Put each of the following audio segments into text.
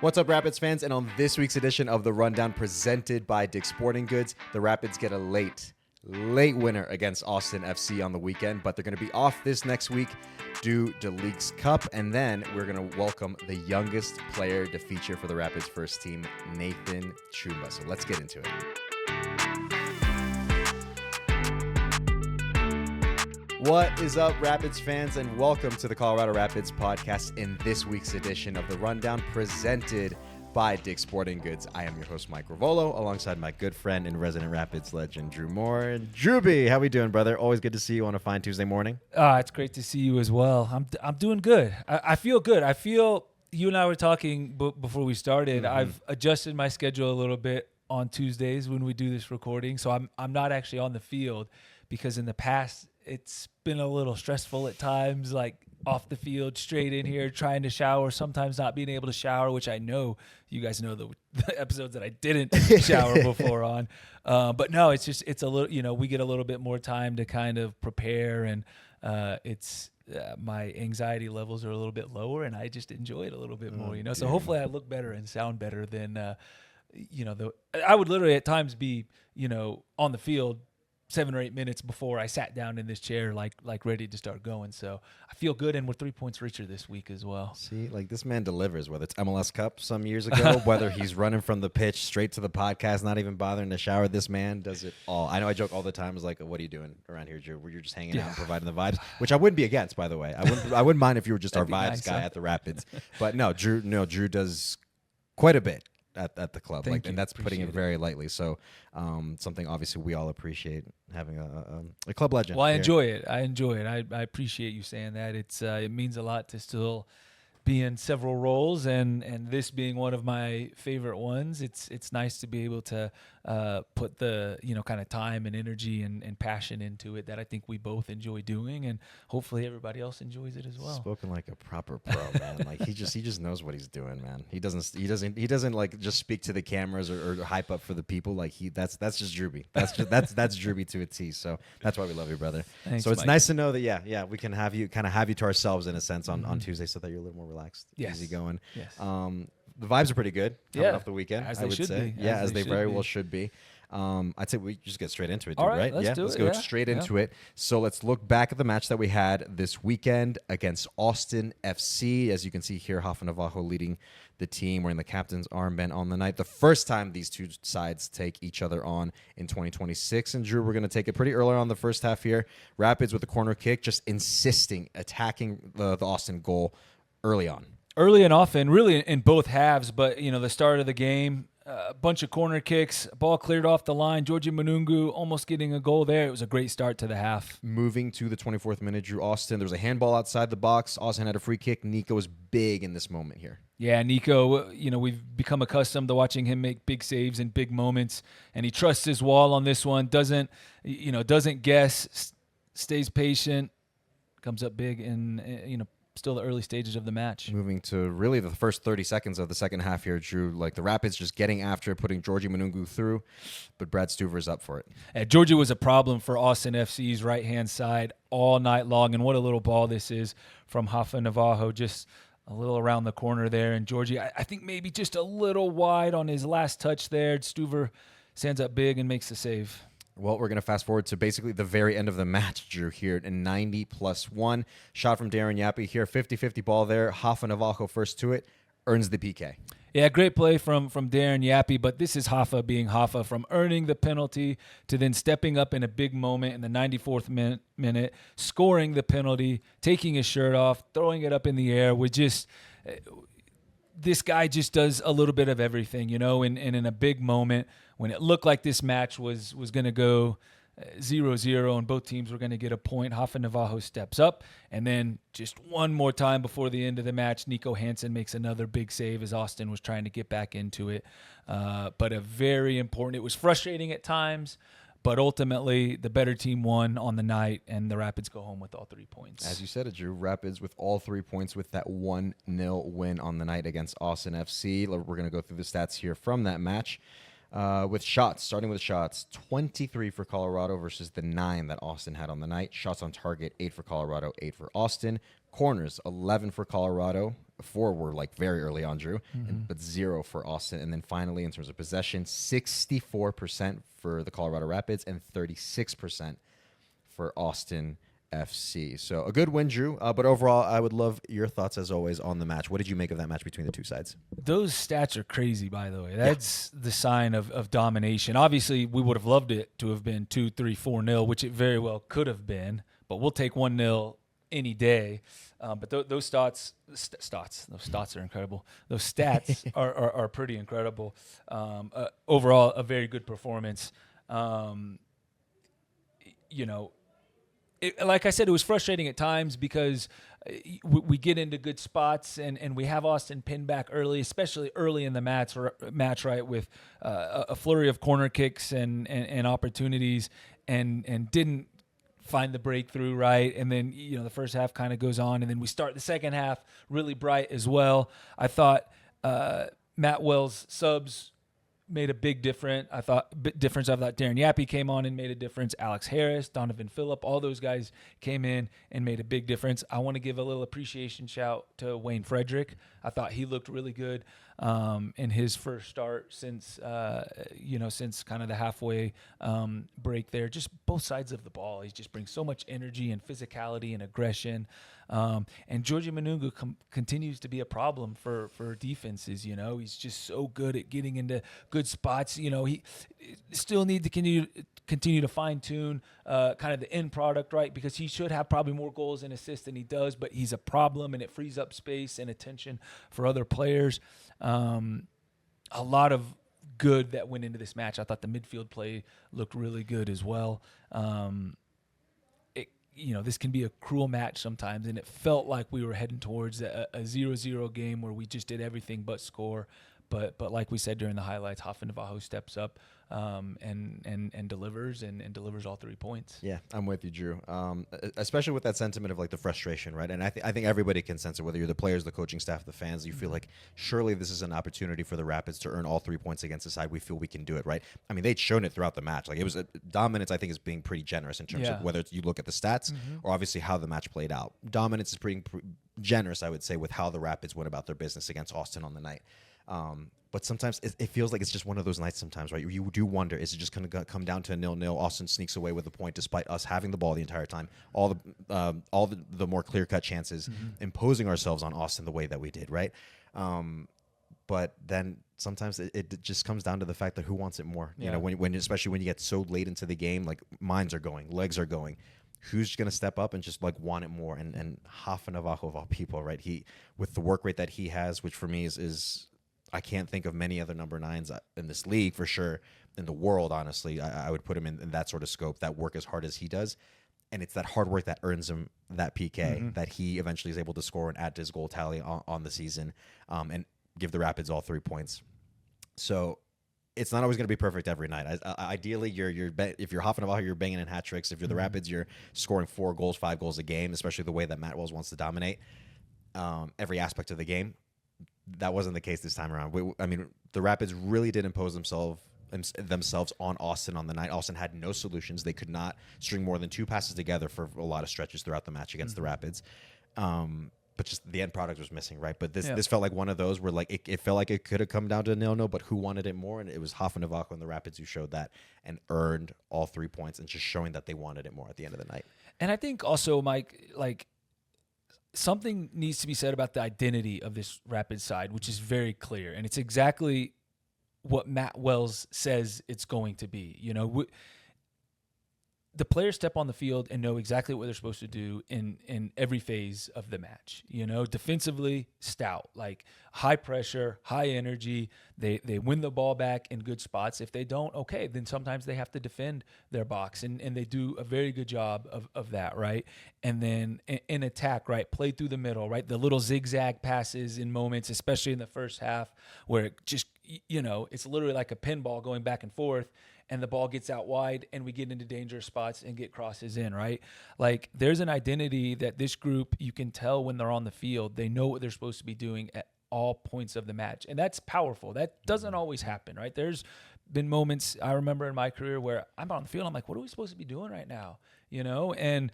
What's up, Rapids fans? And on this week's edition of The Rundown presented by Dick's Sporting Goods, the Rapids get a late winner against Austin FC on the weekend, but they're going to be off this next week due to Leagues Cup, and then we're going to welcome the youngest player to feature for the Rapids first team, Nathan Tchoumba. So let's get into it. What is up, Rapids fans, and welcome to the Colorado Rapids podcast in this week's edition of The Rundown presented by Dick's Sporting Goods. I am your host, Mike Ravolo, alongside my good friend and resident Rapids legend, Drew Moore. Drewby, how we doing, brother? Always good to see you on a fine Tuesday morning. It's great to see you as well. I'm doing good. I feel good. I feel you and I were talking before we started. I've adjusted my schedule a little bit on Tuesdays when we do this recording, so I'm not actually on the field because in the past it's been a little stressful at times, like off the field, straight in here, trying to shower, sometimes not being able to shower, which I know you guys know the episodes that I didn't shower before on. But no, it's a little, we get a little bit more time to kind of prepare, and my anxiety levels are a little bit lower, and I just enjoy it a little bit more, So hopefully I look better and sound better than, I would literally at times be, on the field 7 or 8 minutes before I sat down in this chair, like ready to start going. So I feel good, and we're 3 points richer this week as well. See, like this man delivers, whether it's MLS Cup some years ago, whether he's running from the pitch straight to the podcast, not even bothering to shower. This man does it all. I know I joke all the time. It's like, what are you doing around here, Drew? Where you're just hanging out and providing the vibes, which I wouldn't be against, by the way. I wouldn't mind if you were just our vibes nice, guy at the Rapids. But no, Drew does quite a bit at the club, and that's putting it very lightly. So something obviously we all appreciate, having a club legend. Well, I enjoy it. I appreciate you saying that. It means a lot to still be in several roles, and this being one of my favorite ones. It's nice to be able to put the kind of time and energy and passion into it that I think we both enjoy doing, and hopefully everybody else enjoys it as well. Spoken like a proper pro, man. Like he just knows what he's doing, man. He doesn't like just speak to the cameras or hype up for the people. Like that's just Drewby. That's Drewby to a T. So that's why we love you, brother. Thanks, so it's Mike. Nice to know that we can have you to ourselves in a sense on Tuesday, so that you're a little more relaxed, easy going. Yes. The vibes are pretty good coming off the weekend, as I they would should say. be. As they very well should be. I'd say we just get straight into it, dude, All right? right? Let's go straight into it. So let's look back at the match that we had this weekend against Austin FC. As you can see here, Rafa Navajo leading the team, wearing the captain's armband on the night. The first time these two sides take each other on in 2026. And Drew, we're going to take it pretty early on the first half here. Rapids with a corner kick, just attacking the Austin goal early on. Early and often, really in both halves, but the start of the game, a bunch of corner kicks, ball cleared off the line. Georgie Manungu almost getting a goal there. It was a great start to the half. Moving to the 24th minute, Drew, Austin. There was a handball outside the box. Austin had a free kick. Nico was big in this moment here. Yeah, Nico, we've become accustomed to watching him make big saves in big moments, and he trusts his wall on this one. Doesn't guess, stays patient, comes up big in still the early stages of the match. Moving to really the first 30 seconds of the second half here, Drew, like the Rapids just getting after it, putting Georgie Manungu through, but Brad Stuver's up for it. Georgie was a problem for Austin FC's right-hand side all night long, and what a little ball this is from Rafa Navajo, just a little around the corner there. And Georgie, I think maybe just a little wide on his last touch there. Stuver stands up big and makes the save. Well, we're going to fast forward to basically the very end of the match, Drew, here in 90+1. Shot from Darren Yappy here, 50-50 ball there. Rafa Navajo first to it, earns the PK. Yeah, great play from Darren Yappy, but this is Rafa being Rafa, from earning the penalty to then stepping up in a big moment in the 94th minute, scoring the penalty, taking his shirt off, throwing it up in the air. This guy just does a little bit of everything, and in a big moment when it looked like this match was going to go 0-0 and both teams were going to get a point, Rafa Navajo steps up, and then just one more time before the end of the match, Nico Hansen makes another big save as Austin was trying to get back into it. But a very important, it was frustrating at times, but ultimately the better team won on the night, and the Rapids go home with all 3 points. As you said it, Drew, Rapids with all 3 points with that 1-0 win on the night against Austin FC. We're going to go through the stats here from that match. With shots, starting with shots, 23 for Colorado versus the 9 that Austin had on the night. Shots on target, 8 for Colorado, 8 for Austin. Corners, 11 for Colorado. 4 were like very early on, Drew, but 0 for Austin. And then finally, in terms of possession, 64% for the Colorado Rapids and 36% for Austin FC. So a good win, Drew. But overall, I would love your thoughts as always on the match. What did you make of that match between the two sides? Those stats are crazy, by the way. That's the sign of domination. Obviously, we would have loved it to have been 2-3, 4-0, which it very well could have been. But we'll take 1-0 any day. But those stats are incredible. Those stats are pretty incredible. Overall, a very good performance. Like I said, it was frustrating at times because we get into good spots and we have Austin pinned back early, especially early in the match, right, with a flurry of corner kicks and opportunities, and didn't find the breakthrough, right? And then, the first half kind of goes on, and then we start the second half really bright as well. I thought Matt Wells' subs made a big difference. I thought Darren Yappy came on and made a difference. Alex Harris, Donovan Phillip, all those guys came in and made a big difference. I want to give a little appreciation shout to Wayne Frederick. I thought he looked really good in his first start since kind of the halfway break there. Just both sides of the ball. He just brings so much energy and physicality and aggression. And Georgie Manungu continues to be a problem for defenses. He's just so good at getting into good spots. He still need to continue to fine tune kind of the end product, right? Because he should have probably more goals and assists than he does, but he's a problem, and it frees up space and attention for other players. A lot of good that went into this match. I thought the midfield play looked really good as well. This can be a cruel match sometimes, and it felt like we were heading towards a 0-0 game where we just did everything but score. But like we said during the highlights, Hafen Navajo steps up and delivers and delivers all 3 points. Yeah, I'm with you, Drew. Especially with that sentiment of like the frustration, right? And I think everybody can sense it, whether you're the players, the coaching staff, the fans. You feel like surely this is an opportunity for the Rapids to earn all 3 points against the side we feel we can do it, right? I mean, they'd shown it throughout the match. Like it was dominance. I think is being pretty generous in terms of whether you look at the stats or obviously how the match played out. Dominance is pretty generous, I would say, with how the Rapids went about their business against Austin on the night. But sometimes it feels like it's just one of those nights sometimes, right? You do wonder, is it just going to come down to a 0-0? Austin sneaks away with a point despite us having the ball the entire time. All the more clear-cut chances, imposing ourselves on Austin the way that we did, right? But then sometimes it just comes down to the fact that who wants it more? You know, when especially when you get so late into the game, like minds are going, legs are going. Who's going to step up and just like want it more? And Hafen Navajo of all people, right? He, with the work rate that he has, which for me is I can't think of many other number 9s in this league for sure, in the world, honestly. I would put him in that sort of scope, that work as hard as he does. And it's that hard work that earns him that PK that he eventually is able to score and add to his goal tally on the season and give the Rapids all 3 points. So it's not always going to be perfect every night. Ideally, if you're Hafen Navajo, you're banging in hat tricks. If you're the Rapids, you're scoring 4 goals, 5 goals a game, especially the way that Matt Wells wants to dominate every aspect of the game. That wasn't the case this time around. The Rapids really did impose themselves on Austin on the night. Austin had no solutions. They could not string more than 2 passes together for a lot of stretches throughout the match against the Rapids. But just the end product was missing, right? But this felt like one of those where like it felt like it could have come down to a 0-0, but who wanted it more? And it was Hafen Navajo and the Rapids who showed that and earned all 3 points and just showing that they wanted it more at the end of the night. And I think also, Mike, like, something needs to be said about the identity of this Rapid side, which is very clear. And it's exactly what Matt Wells says it's going to be. The players step on the field and know exactly what they're supposed to do in every phase of the match. Defensively, stout, like high pressure, high energy. They win the ball back in good spots. If they don't, okay, then sometimes they have to defend their box, and they do a very good job of that, right? And then in attack, right, play through the middle, right? The little zigzag passes in moments, especially in the first half, where it just, it's literally like a pinball going back and forth, and the ball gets out wide and we get into dangerous spots and get crosses in, right? Like there's an identity that this group, you can tell when they're on the field, they know what they're supposed to be doing at all points of the match. And that's powerful. That doesn't always happen, right? There's been moments I remember in my career where I'm on the field. I'm like, what are we supposed to be doing right now? You know, and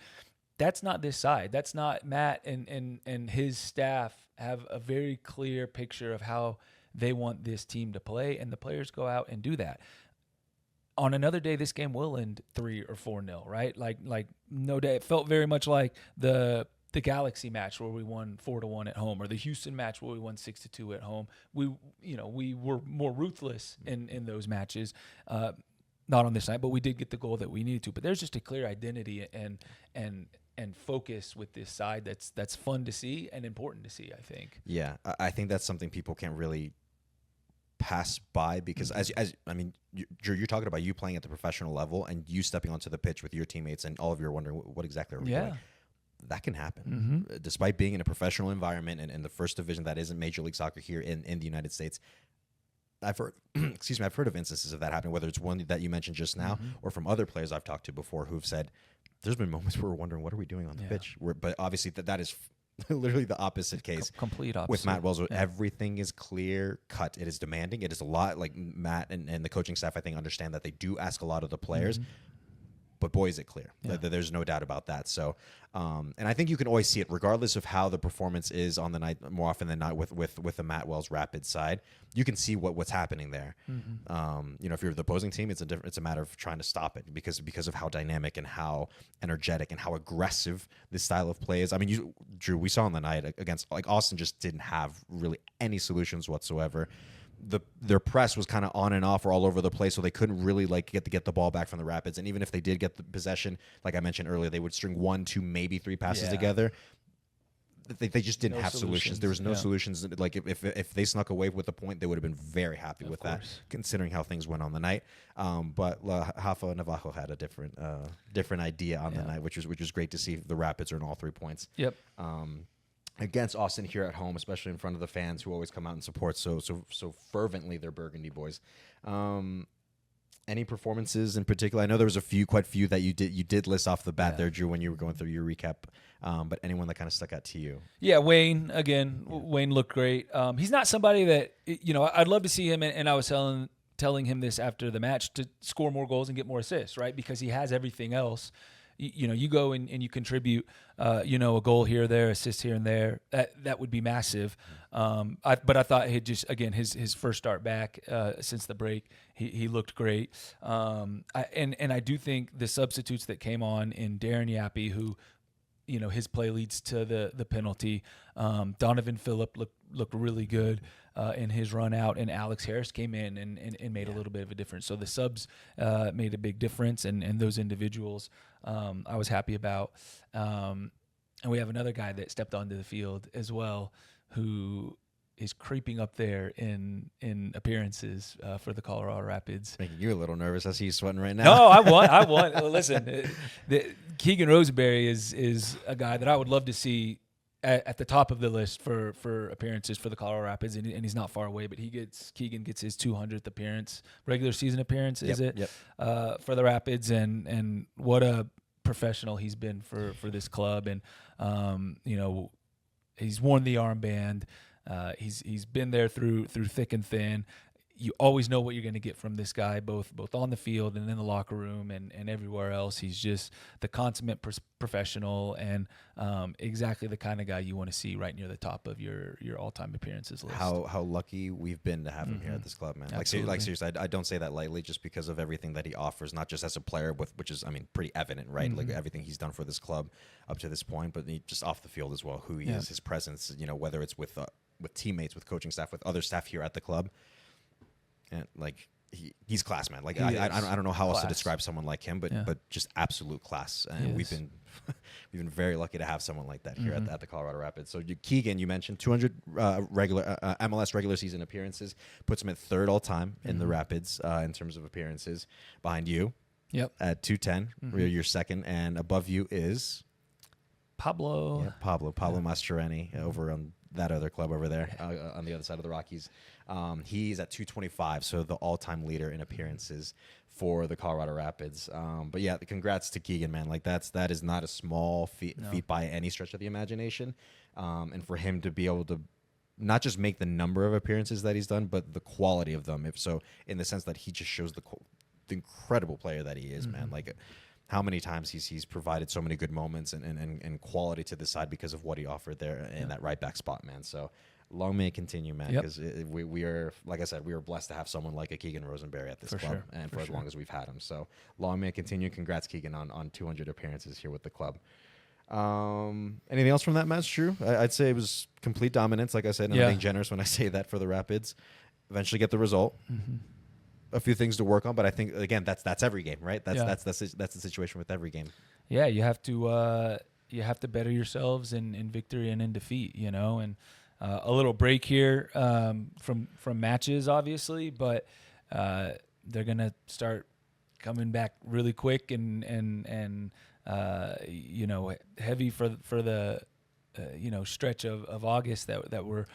that's not this side. That's not Matt and his staff have a very clear picture of how they want this team to play, and the players go out and do that. On another day, this game will end 3 or 4-0, right? Like no day. It felt very much like the Galaxy match where we won 4-1 at home, or the Houston match where we won 6-2 at home. We were more ruthless in those matches. Not on this night, but we did get the goal that we needed to. But there's just a clear identity and focus with this side that's fun to see and important to see, I think. Yeah, I think that's something people can't really pass by because Drew, you're talking about you playing at the professional level and you stepping onto the pitch with your teammates and all of you are wondering what exactly are we doing. That can happen. Despite being in a professional environment and in the first division that isn't Major League Soccer here in the United States. I've heard, I've heard of instances of that happening, whether it's one that you mentioned just now or from other players I've talked to before who've said, there's been moments where we're wondering, what are we doing on the pitch? But obviously that is literally the opposite case. Complete opposite. With Matt Wells, everything is clear cut. It is demanding. It is a lot. Like Matt and the coaching staff, I think, understand that they do ask a lot of the players. But boy, is it clear. There's no doubt about that. So, and I think you can always see it, regardless of how the performance is on the night. More often than not, with the Matt Wells Rapid side, you can see what's happening there. If you're the opposing team, it's a matter of trying to stop it because of how dynamic and how energetic and how aggressive this style of play is. I mean, Drew, we saw on the night against Austin just didn't have really any solutions whatsoever. Their press was kind of on and off or all over the place, so they couldn't really get the ball back from the Rapids. And even if they did get the possession, like I mentioned earlier, they would string 1, 2, maybe 3 passes together. They just didn't have solutions. There was no solutions. Like if they snuck away with a point, they would have been very happy with that, considering how things went on the night. But Rafa Navajo had a different idea on the night, which was great to see. The Rapids are in all 3 points. Against Austin here at home, especially in front of the fans who always come out and support so fervently their Burgundy boys. Any performances in particular? I know there was quite a few that you did list off the bat there, Drew, when you were going through your recap. But anyone that kind of stuck out to you? Yeah, Wayne again. Wayne looked great. He's not somebody that I'd love to see him, and I was telling him this after the match, to score more goals and get more assists, right? Because he has everything else. You go and you contribute, a goal here or there, assist here and there. That would be massive. But I thought his first start back since the break, he looked great. I do think the substitutes that came on in Darren Yappy, who, his play leads to the penalty. Donovan Phillip looked really good in his run out, and Alex Harris came in and made a little bit of a difference. So the subs made a big difference, and those individuals I was happy about. And we have another guy that stepped onto the field as well, who is creeping up there in appearances for the Colorado Rapids. Making you a little nervous. I see you sweating right now. No, I want. Listen, Keegan Rosenberry is a guy that I would love to see at the top of the list for appearances for the Colorado Rapids, and he's not far away. But Keegan gets his 200th appearance, regular season appearance, for the Rapids, and what a professional he's been for this club, and he's worn the armband. He's been there through thick and thin. You always know what you're going to get from this guy, both on the field and in the locker room and everywhere else. He's just the consummate professional, and exactly the kind of guy you want to see right near the top of your all-time appearances list. How lucky we've been to have him here at this club, man. Like seriously, I don't say that lightly, just because of everything that he offers, not just as a player, which is pretty evident, right? Like everything he's done for this club up to this point, but just off the field as well, who he is, his presence, whether it's with teammates, with coaching staff, with other staff here at the club. And he's class, man. Like I don't know how else to describe someone like him, but just absolute class. And we've been very lucky to have someone like that here at the Colorado Rapids. So Keegan, you mentioned 200 regular MLS regular season appearances, puts him at 3rd all time in the Rapids in terms of appearances. Behind you, at 210, you're 2nd, and above you is Pablo. Yeah, Pablo Mastroeni over on that other club over there on the other side of the Rockies. He's at 225, so the all-time leader in appearances for the Colorado Rapids. But yeah, congrats to Keegan, man. Like that is not a small feat by any stretch of the imagination. And for him to be able to not just make the number of appearances that he's done, but the quality of them. If so, in the sense that he just shows the incredible player that he is, man. Like how many times he's provided so many good moments and quality to the side because of what he offered there in that right back spot, man. So long may it continue, man, because we are, like I said, we are blessed to have someone like a Keegan Rosenberry at this club, and for as long as we've had him. So long may it continue. Congrats, Keegan, on 200 appearances here with the club. Anything else from that match, Drew? I'd say it was complete dominance, like I said, and I'm being generous when I say that for the Rapids. Eventually get the result. A few things to work on, but I think, again, that's every game, right? That's the situation with every game. Yeah, you have to better yourselves in victory and in defeat, and a little break here from matches, obviously, but they're gonna start coming back really quick and heavy for the stretch of August that we're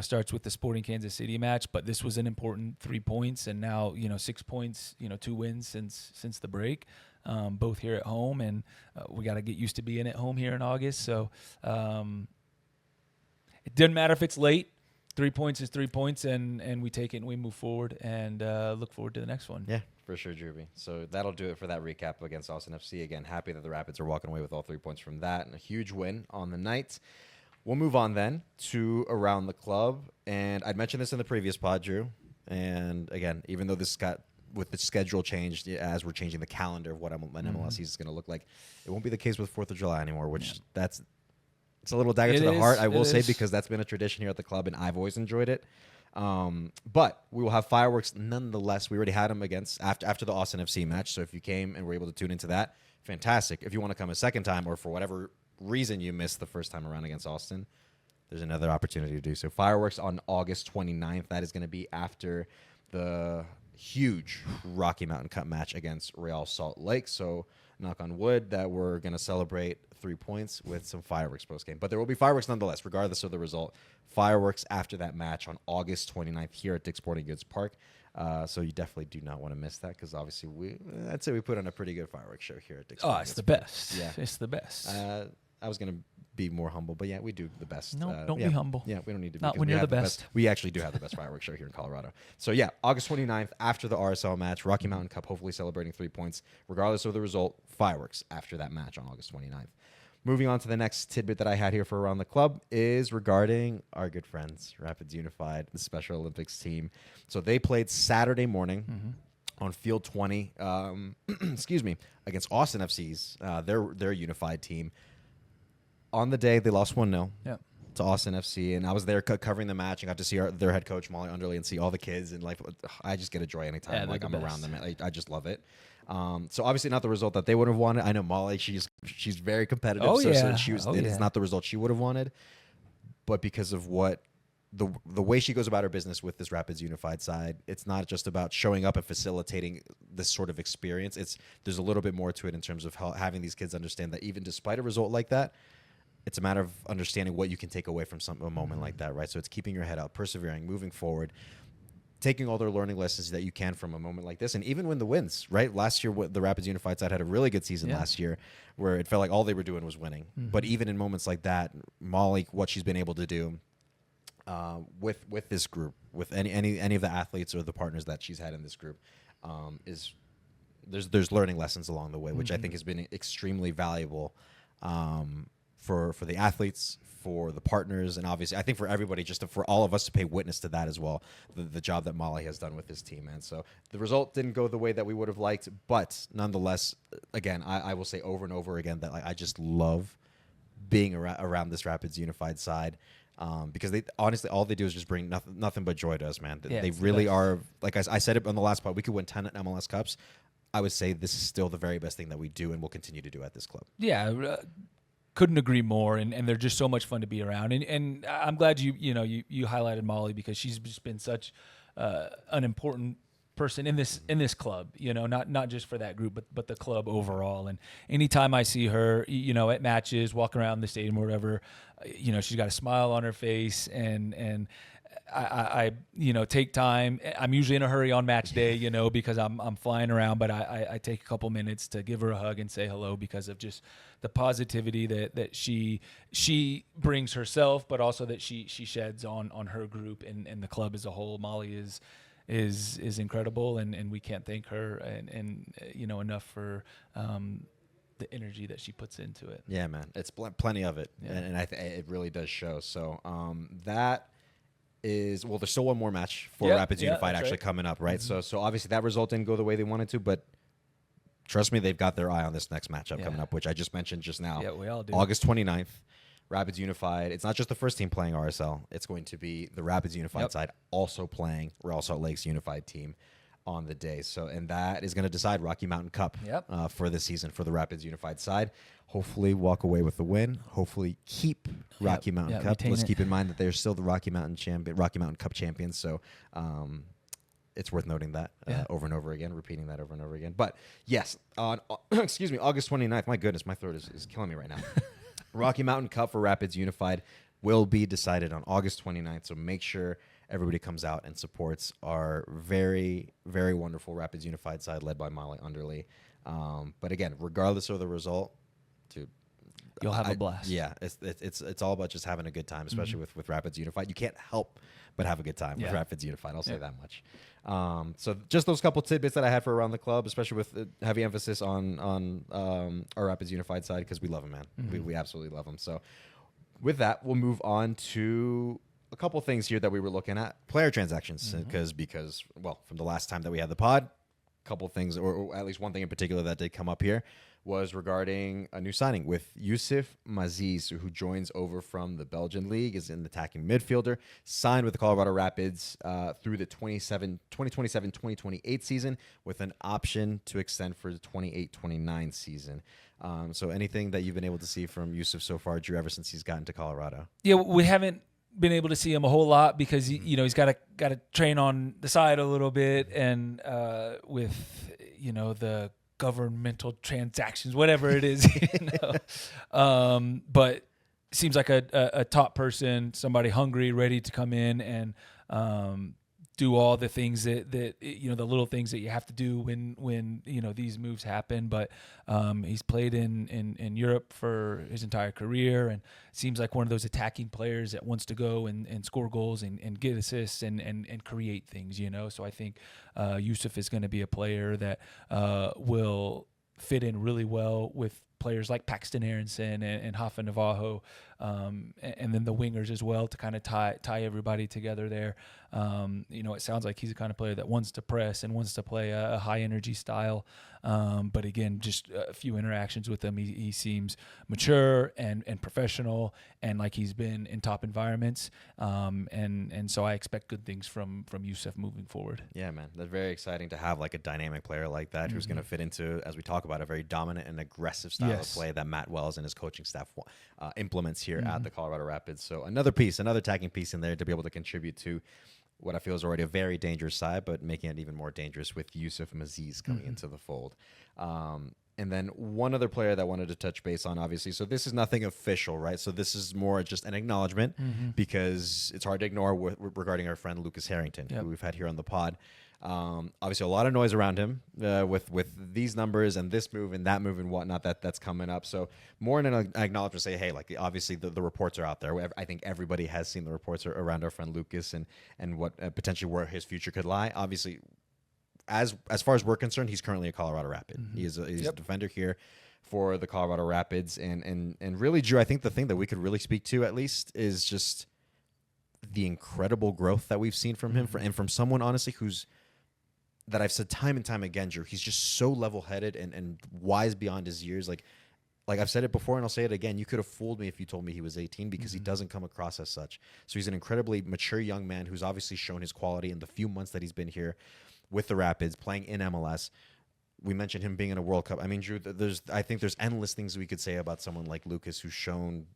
starts with the Sporting Kansas City match, but this was an important 3 points, and now 6 points, 2 wins since the break, both here at home, and we got to get used to being at home here in August. So it doesn't matter if it's late. 3 points is 3 points, and we take it and we move forward and look forward to the next one. Yeah, for sure, Drewby. So that'll do it for that recap against Austin FC. Again, happy that the Rapids are walking away with all 3 points from that, and a huge win on the night. We'll move on then to Around the Club, and I'd mentioned this in the previous pod, Drew. And again, even though this got with the schedule changed as we're changing the calendar of what an MLS season is going to look like, it won't be the case with 4th of July anymore, which it's a little dagger to the heart, I will say, because that's been a tradition here at the club, and I've always enjoyed it. But we will have fireworks nonetheless. We already had them after the Austin FC match, so if you came and were able to tune into that, fantastic. If you want to come a second time, or for whatever reason you missed the first time around against Austin, there's another opportunity to do so. Fireworks on August 29th. That is going to be after the huge Rocky Mountain Cup match against Real Salt Lake. So knock on wood that we're going to celebrate 3 points with some fireworks post-game. But there will be fireworks nonetheless, regardless of the result. Fireworks after that match on August 29th here at Dick's Sporting Goods Park. So you definitely do not want to miss that, because obviously I'd say we put on a pretty good fireworks show here at Dick's Sporting Goods. It's the best. Yeah. It's the best. I was going to be more humble, but yeah, we do the best. No, don't be humble. Yeah, we don't need to be. Not when you're the best. We actually do have the best fireworks show here in Colorado. So yeah, August 29th, after the RSL match, Rocky Mountain Cup, hopefully celebrating 3 points. Regardless of the result, fireworks after that match on August 29th. Moving on to the next tidbit that I had here for Around the Club is regarding our good friends, Rapids Unified, the Special Olympics team. So they played Saturday morning on Field 20, against Austin FC's, their Unified team. On the day, they lost 1-0 to Austin FC, and I was there covering the match and got to see their head coach, Molly Underley, and see all the kids, and I just get a joy anytime I'm around them. I just love it. So obviously not the result that they would have wanted. I know Molly, she's very competitive, it's not the result she would have wanted, but because of what the way she goes about her business with this Rapids Unified side, it's not just about showing up and facilitating this sort of experience. There's a little bit more to it in terms of having these kids understand that even despite a result like that, it's a matter of understanding what you can take away from a moment like that, right? So it's keeping your head up, persevering, moving forward, taking all their learning lessons that you can from a moment like this, and even when the wins, right? Last year, the Rapids Unified side had a really good season last year, where it felt like all they were doing was winning. But even in moments like that, Molly, what she's been able to do with this group, with any of the athletes or the partners that she's had in this group, is there's learning lessons along the way, which I think has been extremely valuable. For the athletes, for the partners, and obviously I think for everybody, for all of us to pay witness to that as well, the job that Molly has done with his team. And so the result didn't go the way that we would have liked, but nonetheless, again, I will say over and over again that I just love being around this Rapids Unified side, because they honestly, all they do is just bring nothing but joy to us, man. They really are, like I said it on the last part, we could win 10 MLS Cups. I would say this is still the very best thing that we do and will continue to do at this club. Yeah, couldn't agree more, and they're just so much fun to be around. And I'm glad you highlighted Molly, because she's just been such an important person in this club. Not just for that group, but the club overall. And anytime I see her, at matches, walking around the stadium or whatever, she's got a smile on her face, and I take time. I'm usually in a hurry on match day, because I'm flying around, but I take a couple minutes to give her a hug and say hello because of just the positivity that she brings herself, but also that she sheds on her group and the club as a whole. Molly is incredible, and we can't thank her and enough for the energy that she puts into it. Yeah, man, it's plenty of it, and it really does show. So that is, well, there's still one more match for Rapids Unified actually coming up, right? Mm-hmm. So obviously that result didn't go the way they wanted to, but trust me, they've got their eye on this next matchup coming up, which I just mentioned just now. Yeah, we all do. August 29th, Rapids Unified. It's not just the first team playing RSL. It's going to be the Rapids Unified side also playing Real Salt Lake's Unified team on the day. So, and that is going to decide Rocky Mountain Cup for this season for the Rapids Unified side. Hopefully walk away with the win. Hopefully keep Rocky Mountain Cup. Let's keep in mind that they're still the Rocky Mountain Cup champions. So it's worth noting that over and over again, repeating that over and over again. But yes, on August 29th, my goodness, my throat is killing me right now. Rocky Mountain Cup for Rapids Unified will be decided on August 29th. So make sure everybody comes out and supports our very, very wonderful Rapids Unified side led by Molly Underley. But again, regardless of the result, dude, you'll have a blast. Yeah, it's all about just having a good time, especially with Rapids Unified. You can't help but have a good time with Rapids Unified. I'll say that much. So just those couple tidbits that I had for around the club, especially with heavy emphasis on our Rapids Unified side, because we love them, man. Mm-hmm. We absolutely love them. So with that, we'll move on to a couple things here that we were looking at. Player transactions, because well, from the last time that we had the pod, a couple things, or at least one thing in particular that did come up here, was regarding a new signing with Yousef Maziz, who joins over from the Belgian League, is an attacking midfielder, signed with the Colorado Rapids through the 2027-2028 season with an option to extend for the 28-29 season. So anything that you've been able to see from Yousef so far, Drew, ever since he's gotten to Colorado? Yeah, we haven't been able to see him a whole lot because he's got to train on the side a little bit, and with the governmental transactions, whatever it is, but seems like a top person, somebody hungry, ready to come in and do all the things that the little things that you have to do when these moves happen. But he's played in Europe for his entire career and seems like one of those attacking players that wants to go and score goals and get assists and create things, So I think Yousef is going to be a player that will fit in really well with players like Paxton Aronson and Rafa Navajo, and then the wingers as well to kind of tie everybody together there. It sounds like he's the kind of player that wants to press and wants to play a high energy style. But again, just a few interactions with him, he seems mature and professional and like he's been in top environments. And so I expect good things from Yousef moving forward. Yeah, man, that's very exciting to have like a dynamic player like that who's going to fit into, as we talk about, a very dominant and aggressive style of play that Matt Wells and his coaching staff implements here at the Colorado Rapids. So another attacking piece in there to be able to contribute to what I feel is already a very dangerous side, but making it even more dangerous with Yousef Maziz coming into the fold. And then one other player that I wanted to touch base on, obviously. So this is nothing official, right? So this is more just an acknowledgement because it's hard to ignore regarding our friend Lucas Harrington, who we've had here on the pod. Obviously, a lot of noise around him with these numbers and this move and that move and whatnot that's coming up. So more in an acknowledgement to say, hey, like obviously the reports are out there. I think everybody has seen the reports around our friend Lucas and what potentially where his future could lie. Obviously, as far as we're concerned, he's currently a Colorado Rapid. He's a defender here for the Colorado Rapids, and really, Drew, I think the thing that we could really speak to at least is just the incredible growth that we've seen from him, and from someone honestly that I've said time and time again, Drew, he's just so level-headed and wise beyond his years. Like I've said it before and I'll say it again, you could have fooled me if you told me he was 18 because he doesn't come across as such. So he's an incredibly mature young man who's obviously shown his quality in the few months that he's been here with the Rapids, playing in MLS. We mentioned him being in a World Cup. I mean, Drew, I think there's endless things we could say about someone like Lucas who's shown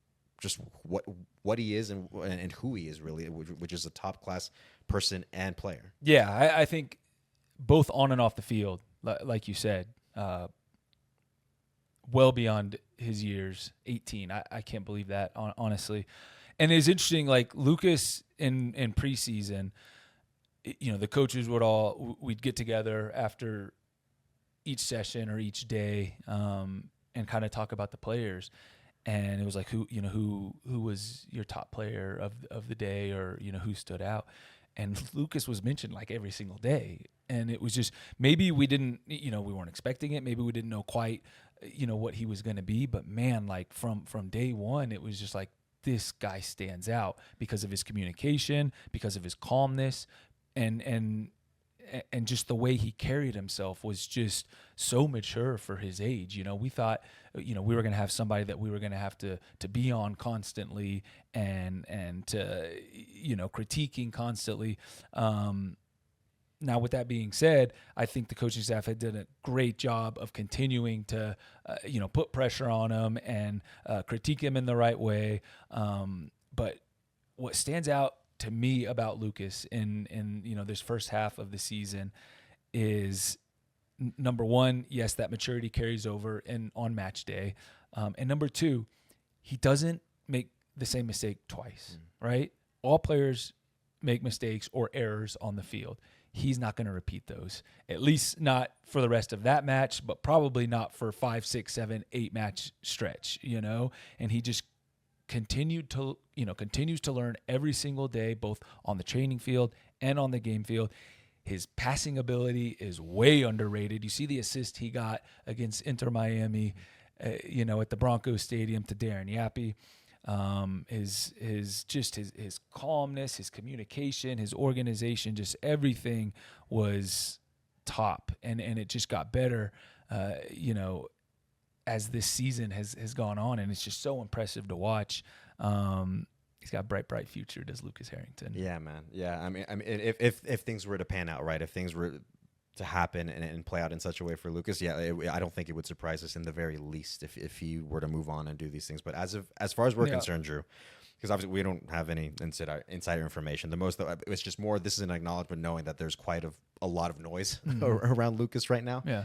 just what he is and who he is really, which is a top-class person and player. Yeah, I think both on and off the field, like you said, well beyond his years, 18. I can't believe that, honestly. And it's interesting, like Lucas in preseason, the coaches we'd get together after each session or each day and kind of talk about the players. And it was like, who was your top player of the day, or, who stood out? And Lucas was mentioned like every single day. And it was just, maybe we didn't, we weren't expecting it. Maybe we didn't know quite, what he was going to be. But man, like from day one, it was just like, this guy stands out because of his communication, because of his calmness, and just the way he carried himself was just so mature for his age. We thought, we were going to have somebody that we were going to have to be on constantly and to, critiquing constantly. Now, with that being said, I think the coaching staff had done a great job of continuing to, put pressure on him and critique him in the right way. But what stands out to me about Lucas in this first half of the season is, number one, yes, that maturity carries over on match day. And number two, he doesn't make the same mistake twice, right? All players make mistakes or errors on the field. He's not going to repeat those, at least not for the rest of that match, but probably not for 5, 6, 7, 8 match stretch, and he just continues to learn every single day, both on the training field and on the game field. His passing ability is way underrated. You see the assist he got against Inter Miami, at the Broncos Stadium to Darren Yappy. His calmness, his communication, his organization, just everything was top, and it just got better, as this season has gone on, and it's just so impressive to watch. He's got a bright future, does Lucas Harrington. Yeah, man. Yeah, I mean, if things were to pan out right, if things were to happen and play out in such a way for Lucas, I don't think it would surprise us in the very least if he were to move on and do these things. But as far as we're concerned, Drew, because obviously we don't have any insider information. The most, it's just more, this is an acknowledgement knowing that there's quite a lot of noise around Lucas right now. Yeah.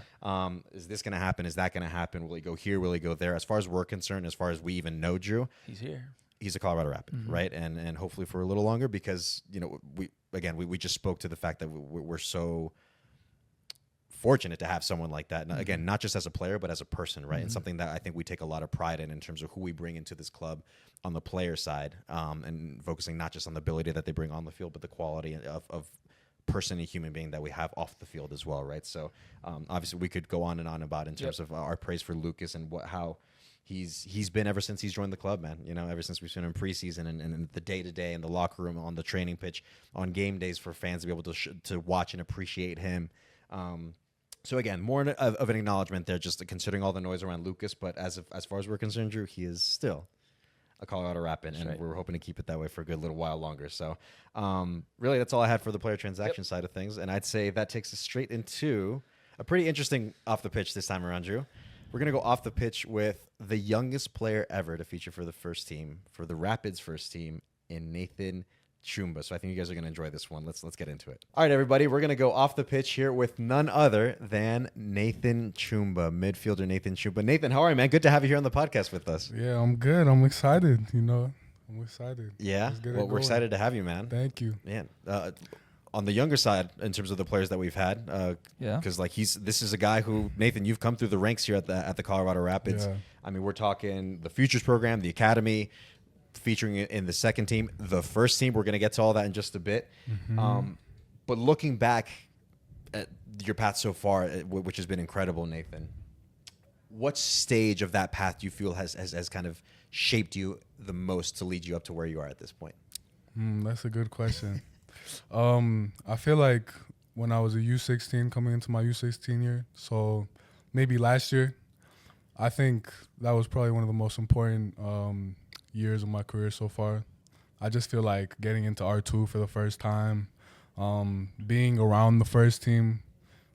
Is this going to happen? Is that going to happen? Will he go here? Will he go there? As far as we're concerned, as far as we even know, Drew, he's here. He's a Colorado Rapid, right? And hopefully for a little longer, because we just spoke to the fact that we're so fortunate to have someone like that. And again, not just as a player, but as a person, right? And something that I think we take a lot of pride in terms of who we bring into this club on the player side, and focusing not just on the ability that they bring on the field, but the quality of person and human being that we have off the field as well, right? So obviously we could go on and on about in terms of our praise for Lucas and how he's been ever since he's joined the club, man. Ever since we've seen him preseason and the day-to-day in the locker room, on the training pitch, on game days for fans to be able to watch and appreciate him. So again, more of an acknowledgement there, just considering all the noise around Lucas. But as far as we're concerned, Drew, he is still a Colorado Rapid, and we're hoping to keep it that way for a good little while longer. So really, that's all I had for the player transaction side of things. And I'd say that takes us straight into a pretty interesting off the pitch this time around, Drew. We're going to go off the pitch with the youngest player ever to feature for the first team, for the Rapids first team, in Nathan Tchoumba. So I think you guys are going to enjoy this one. Let's get into it. All right, everybody, we're going to go off the pitch here with none other than Nathan Tchoumba, midfielder Nathan Tchoumba. Nathan, how are you, man? Good to have you here on the podcast with us. Yeah, I'm good. I'm excited. I'm excited. Yeah, well, we're excited to have you, man. Thank you. Man, on the younger side, in terms of the players that we've had, because this is a guy who, Nathan, you've come through the ranks here at the Colorado Rapids. Yeah. I mean, we're talking the Futures program, the academy, featuring in the second team, the first team. We're going to get to all that in just a bit. But looking back at your path so far, which has been incredible, Nathan, what stage of that path do you feel has kind of shaped you the most to lead you up to where you are at this point? That's a good question. I feel like when I was a U16, coming into my U16 year, so maybe last year, I think that was probably one of the most important years of my career so far. I just feel like getting into R2 for the first time, being around the first team,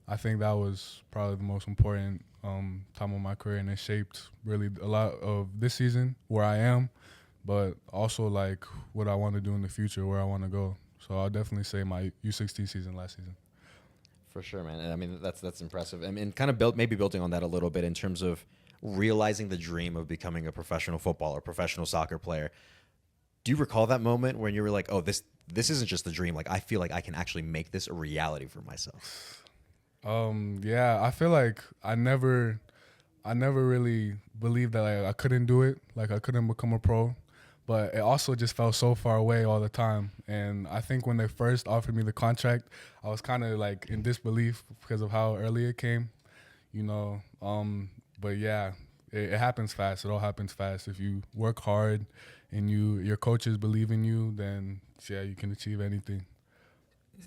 I think that was probably the most important time of my career, and it shaped really a lot of this season, where I am, but also like what I want to do in the future, where I want to go. So I'll definitely say my U16 season last season. For sure, man. I mean, that's impressive. I mean, kind of maybe building on that a little bit in terms of realizing the dream of becoming a professional footballer, professional soccer player. Do you recall that moment when you were like, oh, this isn't just a dream. Like, I feel like I can actually make this a reality for myself. Yeah, I feel like I never really believed that like, I couldn't do it, like I couldn't become a pro, but it also just felt so far away all the time. And I think when they first offered me the contract, I was kind of like in disbelief because of how early it came, you know. But yeah, it happens fast. It all happens fast. If you work hard and your coaches believe in you, then yeah, you can achieve anything.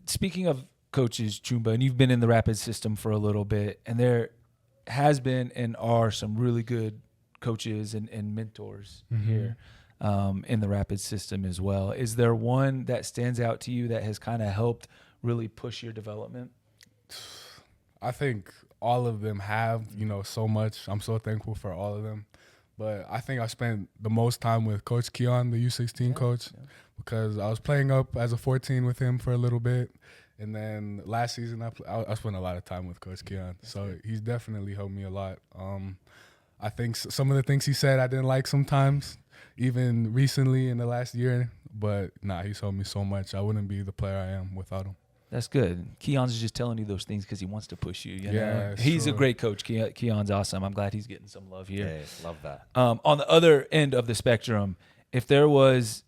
Speaking of coaches, Tchoumba, and you've been in the Rapids system for a little bit, and there has been and are some really good coaches and mentors here in the Rapids system as well. Is there one that stands out to you that has kind of helped really push your development? I think all of them have, so much. I'm so thankful for all of them. But I think I spent the most time with Coach Keon, the U16 coach, because I was playing up as a 14 with him for a little bit. And then last season, I spent a lot of time with Coach Keon. So he's definitely helped me a lot. I think some of the things he said I didn't like sometimes, even recently in the last year. But he's helped me so much. I wouldn't be the player I am without him. That's good. Keon's just telling you those things because he wants to push you. You know? He's sure. a great coach. Keon's awesome. I'm glad he's getting some love here. Hey, love that. On the other end of the spectrum, if there was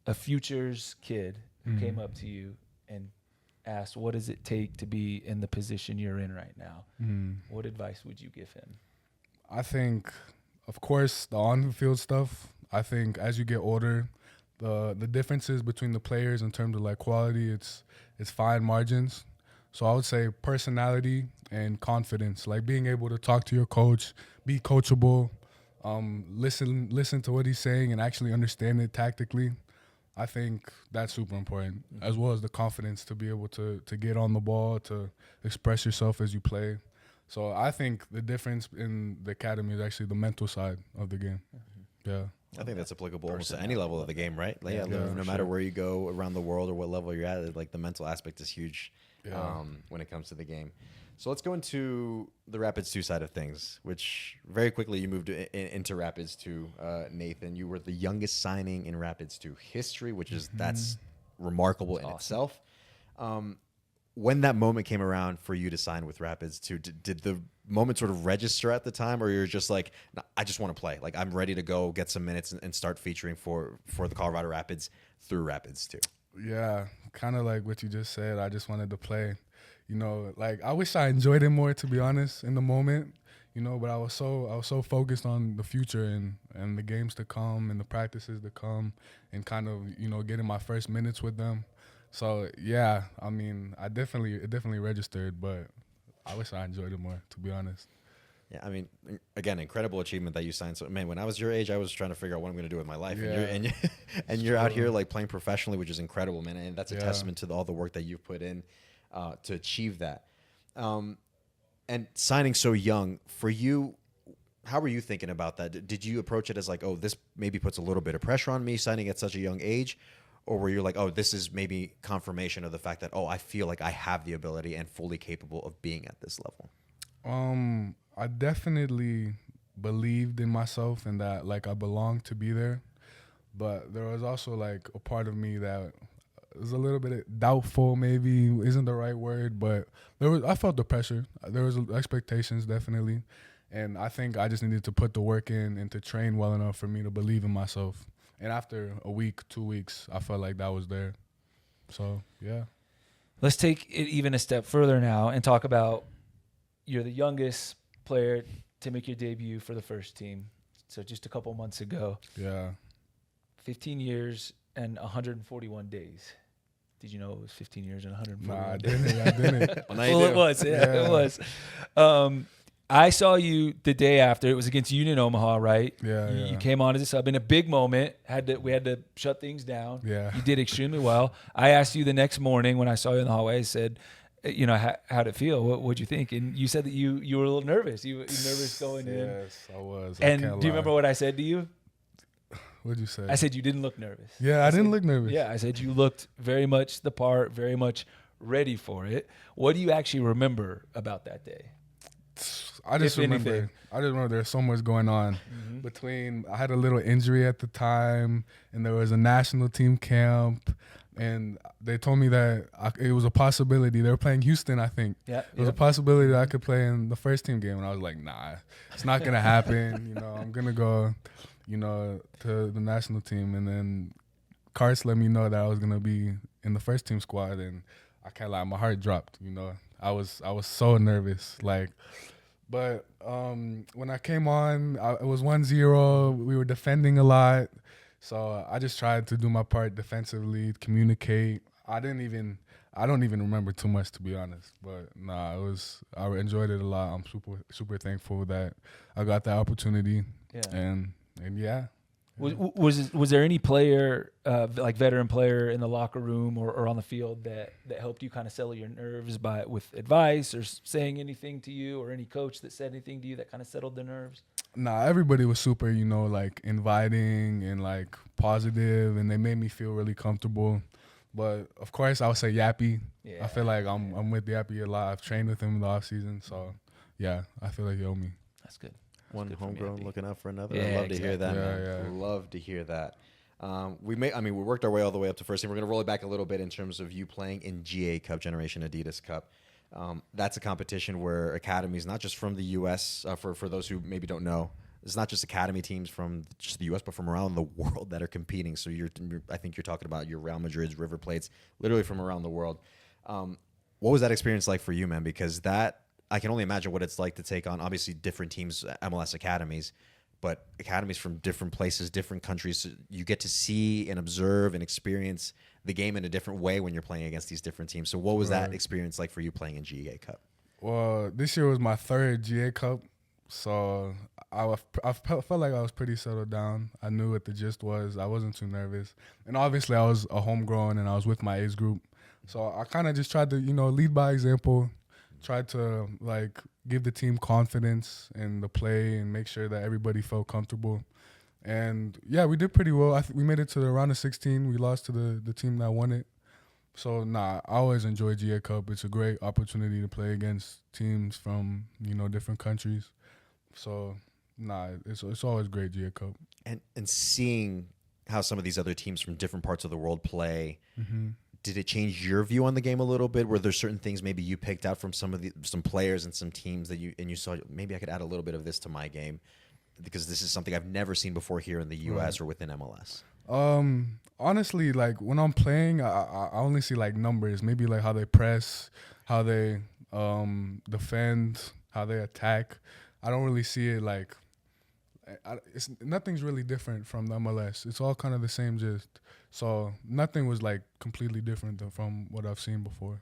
a futures kid who came up to you and asked, what does it take to be in the position you're in right now, what advice would you give him? I think, of course, the on-field stuff. I think as you get older, the differences between the players in terms of like quality, it's fine margins. So I would say personality and confidence, like being able to talk to your coach, be coachable, listen to what he's saying and actually understand it tactically. I think that's super important, as well as the confidence to be able to get on the ball, to express yourself as you play. So I think the difference in the academy is actually the mental side of the game. Yeah. I think that's applicable almost to any level of the game, right? Like, no matter where you go around the world or what level you're at, like the mental aspect is huge when it comes to the game. So let's go into the Rapids 2 side of things, which very quickly you moved into Rapids 2, Nathan. You were the youngest signing in Rapids 2 history, which is that's remarkable in itself. When that moment came around for you to sign with Rapids 2, did the moment sort of register at the time, or you're just like, no, I just want to play. Like, I'm ready to go get some minutes and start featuring for the Colorado Rapids through Rapids 2? Yeah, kind of like what you just said. I just wanted to play. Like I wish I enjoyed it more, to be honest, in the moment. But I was so focused on the future and the games to come and the practices to come and kind of getting my first minutes with them. So yeah, I mean, it definitely registered, but I wish I enjoyed it more, to be honest. Yeah, I mean, again, incredible achievement that you signed. So, man, when I was your age, I was trying to figure out what I'm going to do with my life. Yeah. And you're out here like playing professionally, which is incredible, man. And that's a testament to all the work that you've put in to achieve that. And signing so young, for you, how were you thinking about that? Did you approach it as like, oh, this maybe puts a little bit of pressure on me signing at such a young age? Or were you like, oh, this is maybe confirmation of the fact that, oh, I feel like I have the ability and fully capable of being at this level? I definitely believed in myself and that like I belonged to be there. But there was also like a part of me that was a little bit doubtful, maybe isn't the right word, but I felt the pressure. There was expectations, definitely. And I think I just needed to put the work in and to train well enough for me to believe in myself. And after a week, 2 weeks, I felt like that was there. So, yeah. Let's take it even a step further now and talk about you're the youngest player to make your debut for the first team. So just a couple months ago. Yeah. 15 years and 141 days. Did you know it was 15 years and 141 Nah, days? I didn't. Well, it was. Yeah, it was. I saw you the day after. It was against Union Omaha, right? Yeah, You came on as a sub in a big moment. We had to shut things down. Yeah. You did extremely well. I asked you the next morning when I saw you in the hallway. I said, how'd it feel? What'd you think? And you said that you were a little nervous. You were nervous going in. Yes, I was. And do you remember what I said to you? What'd you say? I said you didn't look nervous. Yeah, I didn't look nervous. Yeah, I said you looked very much the part, very much ready for it. What do you actually remember about that day? I just If remember. anything. I just remember there's so much going on between. I had a little injury at the time, and there was a national team camp, and they told me that it was a possibility. They were playing Houston, I think. Yeah, It was a possibility that I could play in the first team game, and I was like, nah, it's not gonna happen. I'm gonna go, to the national team, and then Carts let me know that I was gonna be in the first team squad, and I can't lie, my heart dropped. I was so nervous, but when I came on, it was 1-0. We were defending a lot, so I just tried to do my part defensively, communicate. I don't even remember too much, to be honest. But I enjoyed it a lot. I'm super thankful that I got that opportunity. Yeah. And yeah. Was there any player, like veteran player in the locker room or on the field that helped you kind of settle your nerves with advice or saying anything to you, or any coach that said anything to you that kind of settled the nerves? Nah, everybody was super, inviting and positive, and they made me feel really comfortable. But of course, I would say Yappy. Yeah. I feel like I'm with Yappy a lot. I've trained with him in the off season, so yeah, I feel like he owe me. That's good. One homegrown looking out for another. Yeah, I love to hear that, man. Yeah. Love to hear that. We worked our way all the way up to first team. We're going to roll it back a little bit in terms of you playing in GA Cup, Generation Adidas Cup. That's a competition where academies, not just from the U.S., for those who maybe don't know, it's not just academy teams from just the U.S., but from around the world that are competing. So I think you're talking about your Real Madrids, River Plates, literally from around the world. What was that experience like for you, man? Because I can only imagine what it's like to take on, obviously, different teams, MLS academies, but academies from different places, different countries. You get to see and observe and experience the game in a different way when you're playing against these different teams. So what was that experience like for you playing in GA Cup? Well, this year was my third GA Cup, so I felt like I was pretty settled down. I knew what the gist was. I wasn't too nervous. And obviously, I was a homegrown, and I was with my age group. So I kind of just tried to, lead by example. Tried to give the team confidence in the play and make sure that everybody felt comfortable. And yeah, we did pretty well. I think we made it to the round of 16. We lost to the team that won it. So I always enjoy GA Cup. It's a great opportunity to play against teams from different countries. So it's always great, GA Cup. And seeing how some of these other teams from different parts of the world play. Mm-hmm. Did it change your view on the game a little bit? Were there certain things maybe you picked out from some players and some teams that you saw, maybe I could add a little bit of this to my game, because this is something I've never seen before here in the U.S. or within MLS? Honestly, when I'm playing, I only see numbers, maybe how they press, how they defend, how they attack. I don't really see it nothing's really different from the MLS. It's all kind of the same gist. So nothing was completely different from what I've seen before.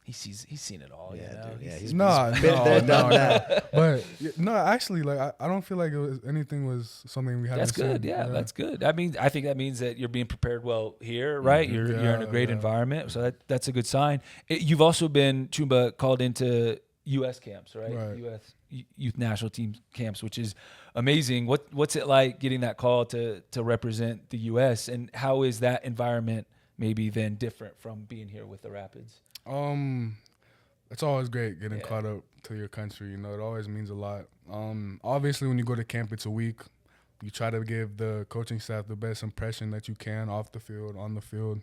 He's seen it all. Yeah, dude. Yeah, He's been there, done that. But no, actually, I don't feel like anything was something we haven't That's good. seen. Yeah, that's good. I think that means that you're being prepared well here, right? Mm-hmm. You're in a great environment, so that's a good sign. You've also been, Tchoumba, called into U.S. camps, right? U.S. youth national team camps, which is amazing. What's it like getting that call to represent the U.S., and how is that environment maybe then different from being here with the Rapids? It's always great getting caught up to your country. It always means a lot. Obviously, when you go to camp, it's a week. You try to give the coaching staff the best impression that you can off the field, on the field.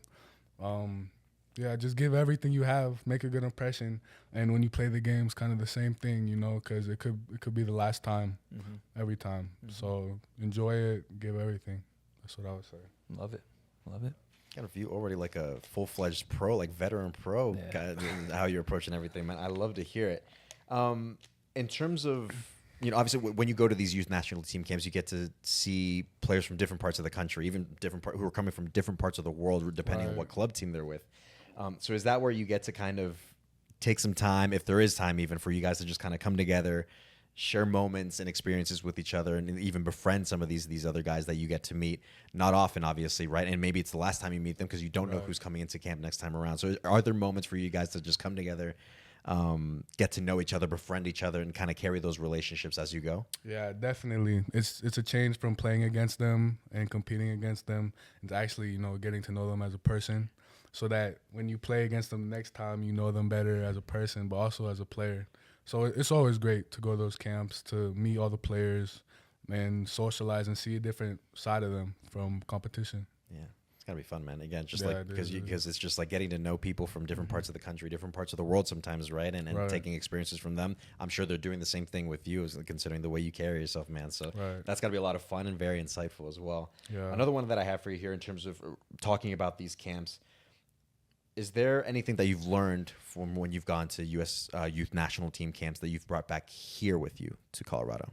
Just give everything you have, make a good impression, and when you play the games, kind of the same thing, because it could be the last time, every time. Mm-hmm. So enjoy it, give everything. That's what I would say. Love it. Kind of you already like a full-fledged pro, veteran pro, how you're approaching everything, man. I love to hear it. In terms of, obviously when you go to these youth national team camps, you get to see players from different parts of the country, even who are coming from different parts of the world, depending on what club team they're with. So is that where you get to kind of take some time, if there is time even, for you guys to just kind of come together, share moments and experiences with each other, and even befriend some of these other guys that you get to meet? Not often, obviously, right? And maybe it's the last time you meet them because you don't know who's coming into camp next time around. So are there moments for you guys to just come together, get to know each other, befriend each other, and kind of carry those relationships as you go? Yeah, definitely. It's a change from playing against them and competing against them and actually, getting to know them as a person, so that when you play against them next time, you know them better as a person, but also as a player. So it's always great to go to those camps, to meet all the players and socialize and see a different side of them from competition. Yeah. It's gotta be fun, man. Again, just Yeah, like it because is. because it's just like getting to know people from different parts of the country, different parts of the world sometimes, right? And Right. taking experiences from them. I'm sure they're doing the same thing with you, considering the way you carry yourself, man. So Right. that's gotta be a lot of fun and very insightful as well. Yeah. Another one that I have for you here in terms of talking about these camps. Is there anything that you've learned from when you've gone to U.S. Youth National Team camps that you've brought back here with you to Colorado?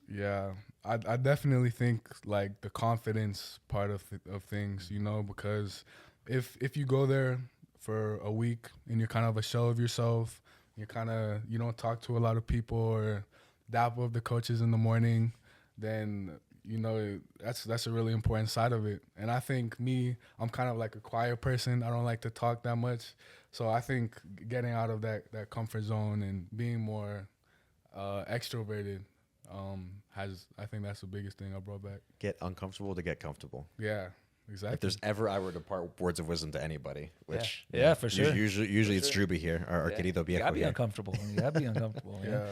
Yeah, I definitely think like the confidence part of things, you know, because if you go there for a week and you're kind of a shell of yourself, you don't talk to a lot of people or dap up the coaches in the morning, then you know that's a really important side of it. And I think I'm kind of like a quiet person. I don't like to talk that much, so I think getting out of that comfort zone and being more extroverted. I think that's the biggest thing I brought back. Get uncomfortable to get comfortable. Yeah, exactly. If there's ever I were to part words of wisdom to anybody, which Yeah, for sure. Usually it's Druby here, or querido You viejo gotta be here. uncomfortable. You gotta be uncomfortable. Yeah. Man.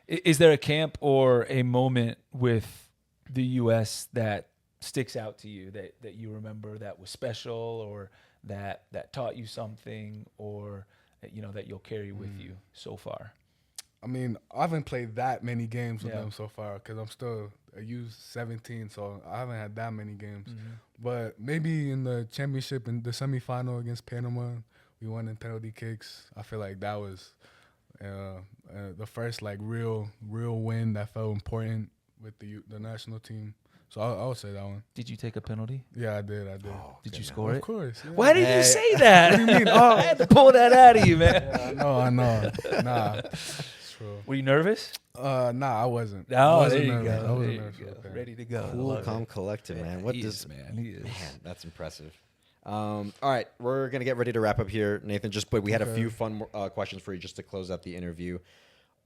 Is there a camp or a moment with the U.S. that sticks out to you that you remember that was special, or that taught you something, or that you'll carry with you so far? I mean, I haven't played that many games with Yeah. them so far because I'm still a U17, so I haven't had that many games. But maybe in the championship, in the semifinal against Panama, we won in penalty kicks. I feel like that was the first like real win that felt important with the national team. So I would say that one. Did you take a penalty? Yeah, I did. Did you man. score Of it? course. Yeah. Why did Hey. you say that? What do you mean? Oh, I had to pull that out of you, man. yeah, I know. Nah. True. Were you nervous? Nah, I wasn't. Oh, I wasn't there you nervous. go. I wasn't There you nervous go. for the pen. Ready to go. I Cool, love calm, it. collected, man. What he does is, man? He is. Man, that's impressive. All right, we're gonna get ready to wrap up here, Nathan. But we had a few fun questions for you just to close out the interview.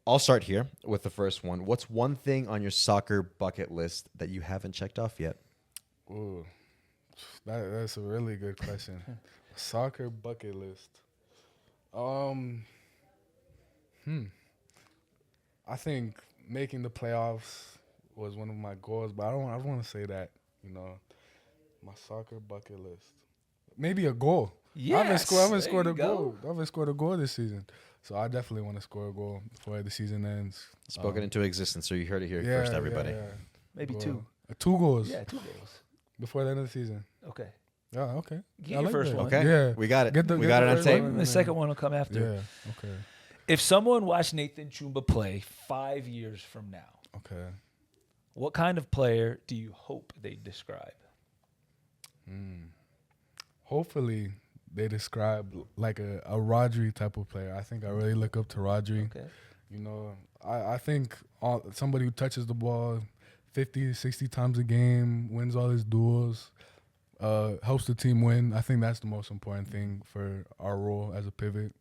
I'll start here with the first one. What's one thing on your soccer bucket list that you haven't checked off yet? Ooh, that's a really good question. Soccer bucket list. I think making the playoffs was one of my goals, but I don't want to say that. My soccer bucket list. Maybe a goal. I haven't scored a goal. I haven't scored a goal this season, so I definitely want to score a goal before the season ends. Spoken into existence, so you heard it here first, everybody. Yeah. Maybe Goal. two. 2 goals Yeah, 2 goals. before the end of the season. Okay. Yeah, okay. Get I your first that. one. Okay, Yeah. we got it. Get the- we get got the it on first tape. one. The second one will come after. Yeah, okay. If someone watched Nathan Tchoumba play 5 years from now, Okay. what kind of player do you hope they describe? Hopefully, they describe like a Rodri type of player. I think I really look up to Rodri. Okay. I think somebody who touches the ball 50, 60 times a game, wins all his duels, helps the team win. I think that's the most important thing for our role as a pivot.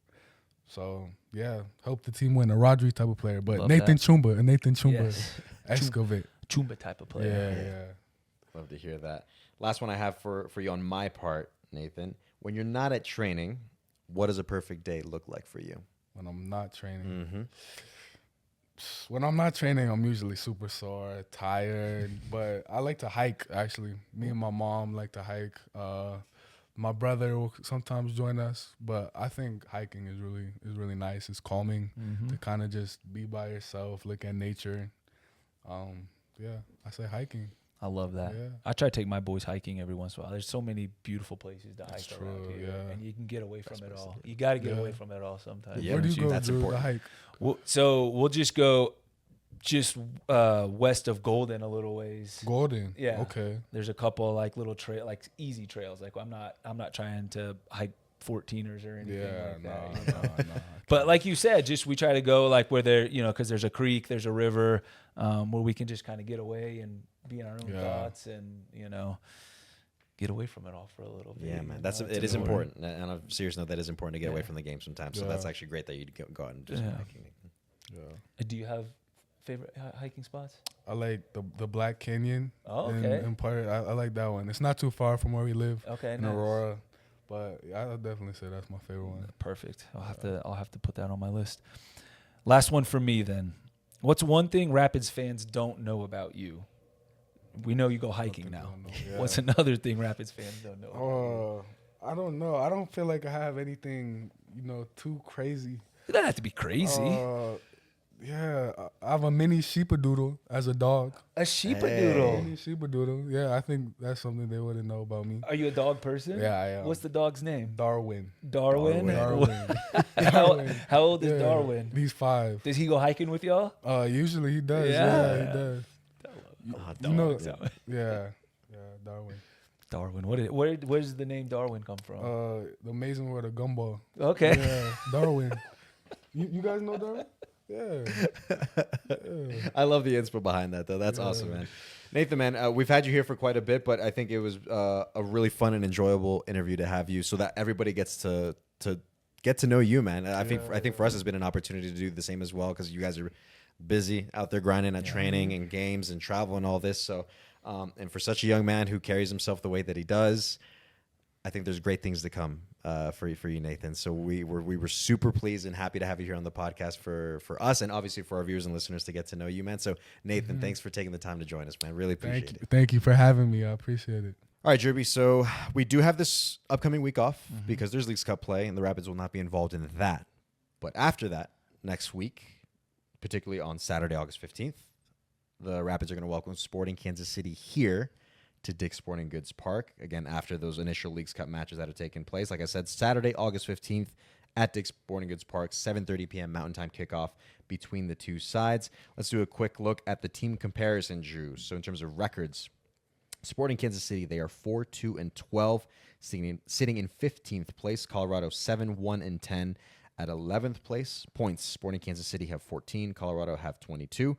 So, yeah, help the team win. A Rodri type of player. But Love Nathan that. Tchoumba, Yes. excavate. Tchoumba type of player. Yeah. Love to hear that. Last one I have for you on my part, Nathan. When you're not at training, what does a perfect day look like for you? When I'm not training. Mm-hmm. When I'm not training, I'm usually super sore, tired. But I like to hike, actually. Me and my mom like to hike. My brother will sometimes join us. But I think hiking is really nice. It's calming to kind of just be by yourself, look at nature. Yeah, I say hiking. I love that. Yeah. I try to take my boys hiking every once in a while. There's so many beautiful places to That's hike around true, here, yeah. and you can get away from it places all. to be. You got to get Yeah. away from it all sometimes. Yeah, Where do you go, that's Drew, to important. hike? So we'll just go west of Golden a little ways. Golden. Yeah. Okay. There's a couple like little like easy trails. Like I'm not trying to hike 14ers or anything Yeah, like no, that. you know? no. But like you said, just we try to go like where there, because there's a creek, there's a river, where we can just kind of get away and be in our own Yeah. thoughts and get away from it all for a little bit. Yeah, man. It's It is important. important. And on a serious note, that is important to get away Yeah. from the game sometimes. So Yeah. that's actually great that you go out and do some Yeah. hiking. Yeah. Do you have favorite hiking spots? I like the Black Canyon. Oh, in- okay. In part, I like that one. It's not too far from where we live Okay, in nice. Aurora, but I'll definitely say that's my favorite one. Perfect. I'll have to put that on my list. Last one for me then. What's one thing Rapids fans don't know about you? We know you go hiking now. Yeah. What's another thing Rapids fans don't know about you? I don't know. I don't feel like I have anything, too crazy. It doesn't have to be crazy. Yeah, I have a mini sheepadoodle as a dog. A sheepadoodle. Mini sheepadoodle. Yeah, I think that's something they wouldn't know about me. Are you a dog person? Yeah, I am. What's the dog's name? Darwin. Darwin. Darwin. How old is Yeah, Darwin? He's 5. Does he go hiking with y'all? Usually he does. Yeah. Yeah, he does. Darwin. Yeah, Darwin. Darwin. Where does the name Darwin come from? The Amazing World of Gumball. Okay. Yeah, Darwin. You guys know Darwin? Yeah. I love the inspo behind that, though. That's awesome, man. Nathan, man, we've had you here for quite a bit, but I think it was a really fun and enjoyable interview to have you, so that everybody gets to get to know you, man. I think for us it's been an opportunity to do the same as well, because you guys are busy out there grinding at training and games and travel and all this. So, and for such a young man who carries himself the way that he does, I think there's great things to come for you, Nathan. So we were super pleased and happy to have you here on the podcast for us, and obviously for our viewers and listeners to get to know you, man. So Nathan, thanks for taking the time to join us, man. Really appreciate it. Thank you for having me. I appreciate it. All right, Jerby. So we do have this upcoming week off because there's Leagues Cup play, and the Rapids will not be involved in that. But after that, next week, particularly on Saturday, August 15th, the Rapids are going to welcome Sporting Kansas City here to Dick's Sporting Goods Park. Again, after those initial Leagues Cup matches that have taken place. Like I said, Saturday, August 15th at Dick's Sporting Goods Park, 7:30 p.m. Mountain Time kickoff between the two sides. Let's do a quick look at the team comparison, Drew. So in terms of records, Sporting Kansas City, they are 4-2-12, sitting in 15th place. Colorado 7-1-10 at 11th place. Points, Sporting Kansas City have 14, Colorado have 22.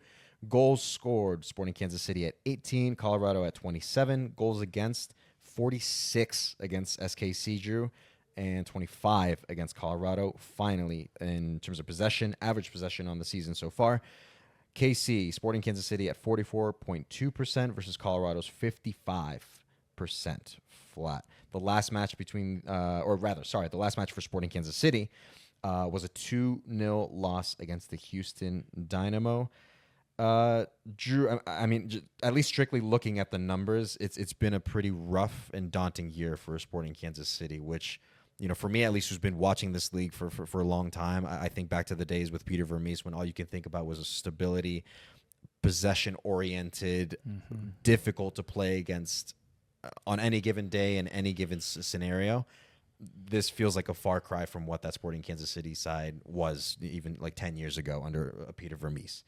Goals scored, Sporting Kansas City at 18, Colorado at 27. Goals against, 46 against SKC, Drew, and 25 against Colorado. Finally, in terms of possession, average possession on the season so far, KC, Sporting Kansas City at 44.2% versus Colorado's 55% flat. The last match the last match for Sporting Kansas City was a 2-0 loss against the Houston Dynamo. Drew, I mean, at least strictly looking at the numbers, it's been a pretty rough and daunting year for Sporting Kansas City, which, for me at least, who's been watching this league for a long time, I think back to the days with Peter Vermees when all you can think about was a stability, possession-oriented, difficult to play against on any given day in any given scenario. This feels like a far cry from what that Sporting Kansas City side was even like 10 years ago under Peter Vermees.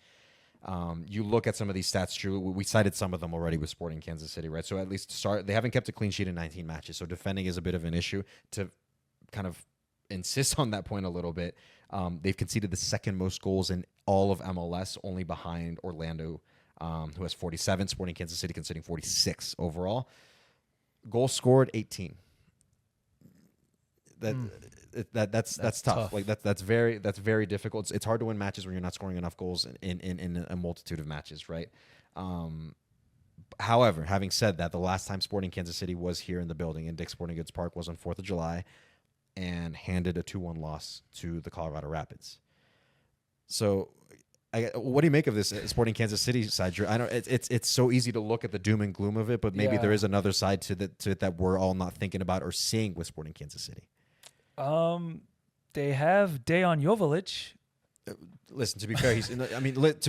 You look at some of these stats, Drew. We cited some of them already with Sporting Kansas City, right? So at least to start, they haven't kept a clean sheet in 19 matches, so defending is a bit of an issue. To kind of insist on that point a little bit, they've conceded the second most goals in all of MLS, only behind Orlando, who has 47. Sporting Kansas City conceding 46 overall. Goals scored, 18. That's tough. Like that's very difficult. It's hard to win matches when you're not scoring enough goals in a multitude of matches, right? However, having said that, the last time Sporting Kansas City was here in the building in Dick's Sporting Goods Park was on 4th of July and handed a 2-1 loss to the Colorado Rapids. So, what do you make of this Sporting Kansas City side, Drew? I know it's so easy to look at the doom and gloom of it, but maybe there is another side to it that we're all not thinking about or seeing with Sporting Kansas City. They have Dejan Joveljic. Listen, to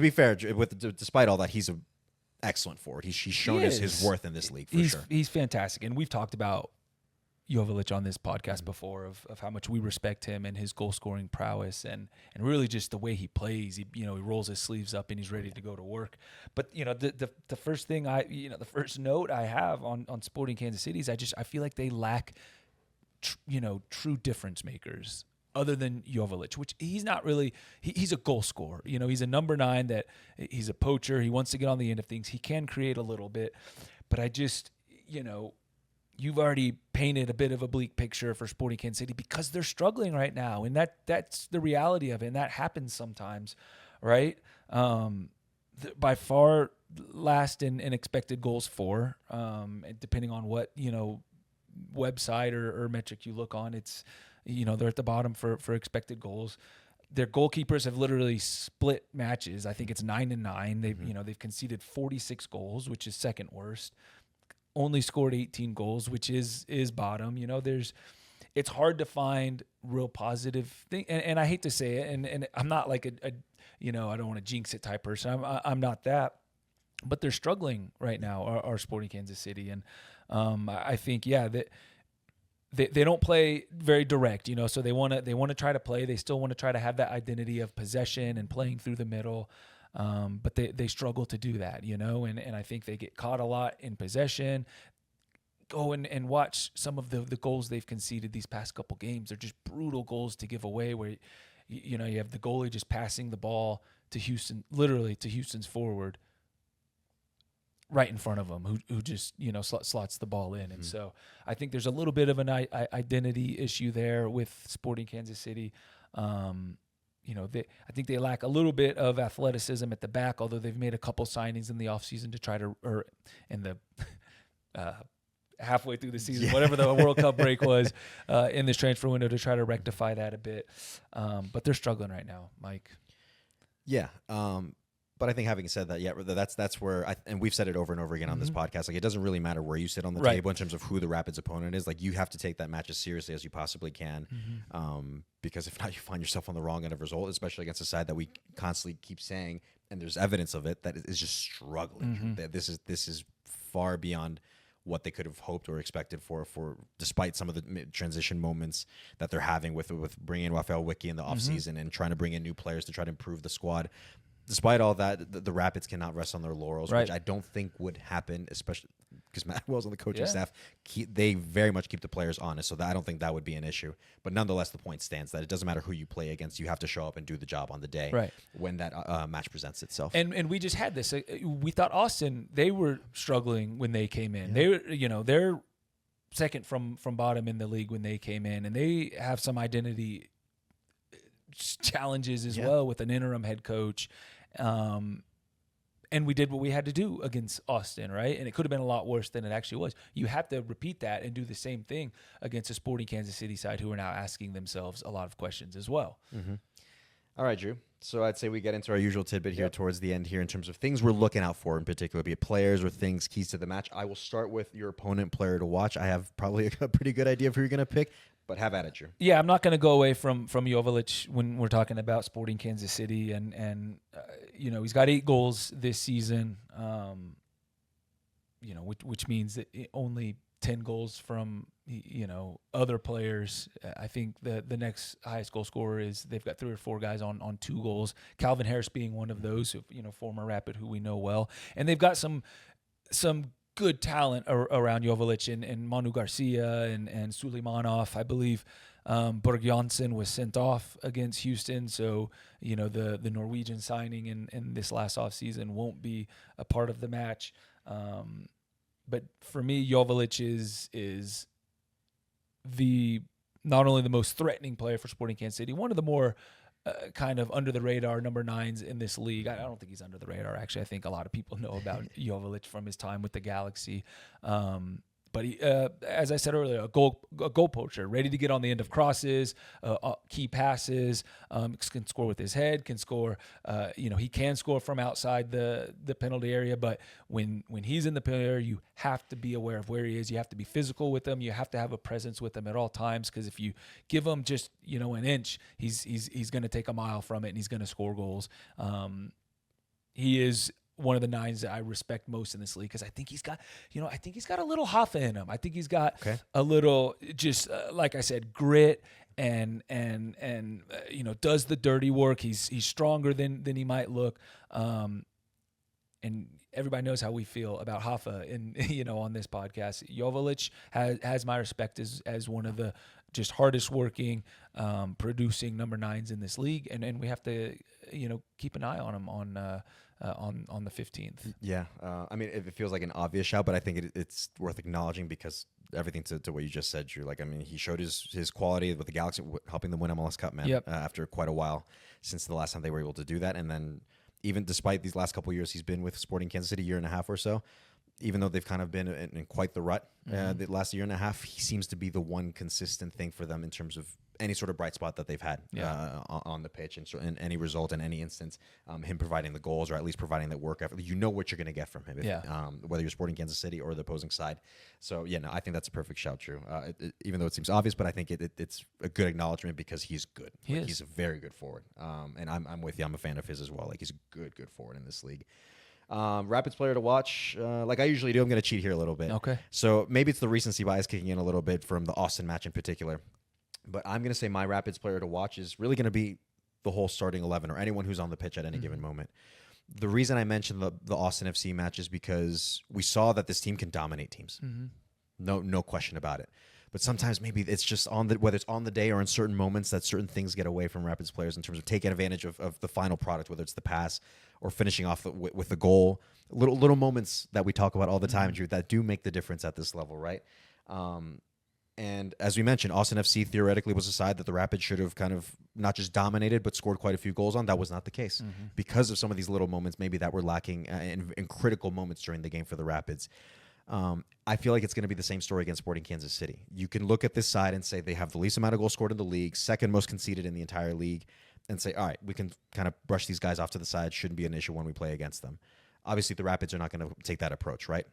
be fair, despite all that, he's an excellent forward. He's shown his worth in this league for sure. He's fantastic, and we've talked about Joveljic on this podcast before of how much we respect him and his goal scoring prowess and really just the way he plays. He rolls his sleeves up and he's ready to go to work. But the first thing the first note I have on Sporting Kansas City is I feel like they lack true difference makers other than Joveljic, which he's not really. He's a goal scorer. He's a number 9 that he's a poacher. He wants to get on the end of things. He can create a little bit, but I just you've already painted a bit of a bleak picture for Sporting Kansas City because they're struggling right now, and that's the reality of it, and that happens sometimes, right? By far last in expected goals for, depending on what website or metric you look on, it's they're at the bottom for expected goals. Their goalkeepers have literally split matches. I think it's 9-9. They've conceded 46 goals, which is second worst. Only scored 18 goals, which is bottom. It's hard to find real positive thing. And I hate to say it, and I'm not like I don't want to jinx it type person. I'm not that. But they're struggling right now, our Sporting Kansas City. And I think, that they don't play very direct, so they want to try to play. They still want to try to have that identity of possession and playing through the middle. But they struggle to do that, and I think they get caught a lot in possession. Go and watch some of the goals they've conceded these past couple games. They're just brutal goals to give away where, you have the goalie just passing the ball to Houston, literally to Houston's forward right in front of them, who just, slots the ball in. And so I think there's a little bit of an identity issue there with Sporting Kansas City. I think they lack a little bit of athleticism at the back, although they've made a couple signings in the offseason to try to, or in the halfway through the season, whatever the World Cup break was, in this transfer window to try to rectify that a bit. But they're struggling right now, Mike. Yeah. But I think having said that, that's where, and we've said it over and over again on this podcast, like it doesn't really matter where you sit on the table in terms of who the Rapids opponent is. Like you have to take that match as seriously as you possibly can, because if not, you find yourself on the wrong end of result, especially against a side that we constantly keep saying, and there's evidence of it, that is just struggling. That this is far beyond what they could have hoped or expected for despite some of the transition moments that they're having with bringing in Rafael Wicki in the offseason and trying to bring in new players to try to improve the squad. Despite all that, the Rapids cannot rest on their laurels, which I don't think would happen, especially because Matt Wells on the coaching staff, they very much keep the players honest, so that I don't think that would be an issue. But nonetheless, the point stands that it doesn't matter who you play against, you have to show up and do the job on the day when that match presents itself. And we just had this. We thought Austin, they were struggling when they came in. They were, they're second from bottom in the league when they came in, and they have some identity challenges as well with an interim head coach. And we did what we had to do against Austin, right? And it could have been a lot worse than it actually was. You have to repeat that and do the same thing against a Sporting Kansas City side who are now asking themselves a lot of questions as well. All right, Drew. So I'd say we get into our usual tidbit here towards the end here in terms of things we're looking out for in particular, be it players or things, keys to the match. I will start with your opponent player to watch. I have probably a pretty good idea of who you're going to pick, but have at it, Drew. Yeah, I'm not going to go away from Joveljic when we're talking about Sporting Kansas City, and he's got 8 goals this season, which means that only 10 goals from other players. I think the next highest goal scorer is they've got 3 or 4 guys on 2 goals. Calvin Harris being one of those, former Rapid who we know well, and they've got some good talent around Joveljic and Manu Garcia and Suleimanov. I believe Berg Janssen was sent off against Houston, so the Norwegian signing in this last offseason won't be a part of the match. But for me, Joveljic is the not only the most threatening player for Sporting Kansas City, one of the more kind of under the radar number 9s in this league. I don't think he's under the radar. Actually, I think a lot of people know about Joveljic from his time with the Galaxy. But he, as I said earlier, a goal poacher, ready to get on the end of crosses, key passes, can score with his head, can score. He can score from outside the penalty area. But when he's in the penalty area, you have to be aware of where he is. You have to be physical with him. You have to have a presence with him at all times, because if you give him just an inch, he's going to take a mile from it and he's going to score goals. He is one of the 9s that I respect most in this league, because I think he's got, a little Hoffa in him. I think he's got a little, just like I said, grit and does the dirty work. He's stronger than he might look. And everybody knows how we feel about Hoffa on this podcast. Joveljic has my respect as one of the just hardest working, producing number 9s in this league. And we have to, keep an eye on him on the 15th. Yeah. It feels like an obvious shout, but I think it's worth acknowledging because everything to what you just said, Drew. He showed his quality with the Galaxy, helping them win MLS Cup, man, after quite a while since the last time they were able to do that. And then even despite these last couple of years he's been with Sporting Kansas City, 1.5 years or so, even though they've kind of been in quite the rut the last 1.5 years, he seems to be the one consistent thing for them in terms of any sort of bright spot that they've had on the pitch, and so in any result in any instance, him providing the goals or at least providing that work effort. You know what you're going to get from him, whether you're supporting Kansas City or the opposing side. So yeah, no, I think that's a perfect shout, Drew. Even though it seems obvious, but I think it's a good acknowledgement because he's good. He's a very good forward, and I'm with you. I'm a fan of his as well. Like, he's a good forward in this league. Rapids player to watch, like I usually do. I'm going to cheat here a little bit. Okay. So maybe it's the recency bias kicking in a little bit from the Austin match in particular. But I'm going to say my Rapids player to watch is really going to be the whole starting 11 or anyone who's on the pitch at any given moment. The reason I mentioned the Austin FC match is because we saw that this team can dominate teams. No question about it. But sometimes maybe it's just whether it's on the day or in certain moments that certain things get away from Rapids players in terms of taking advantage of the final product, whether it's the pass or finishing off with the goal. Little moments that we talk about all the time, Drew, that do make the difference at this level, right? And as we mentioned, Austin FC theoretically was a side that the Rapids should have kind of not just dominated, but scored quite a few goals on. That was not the case because of some of these little moments maybe that were lacking in critical moments during the game for the Rapids. I feel like it's going to be the same story against Sporting Kansas City. You can look at this side and say they have the least amount of goals scored in the league, second most conceded in the entire league, and say, all right, we can kind of brush these guys off to the side. Shouldn't be an issue when we play against them. Obviously, the Rapids are not going to take that approach, right?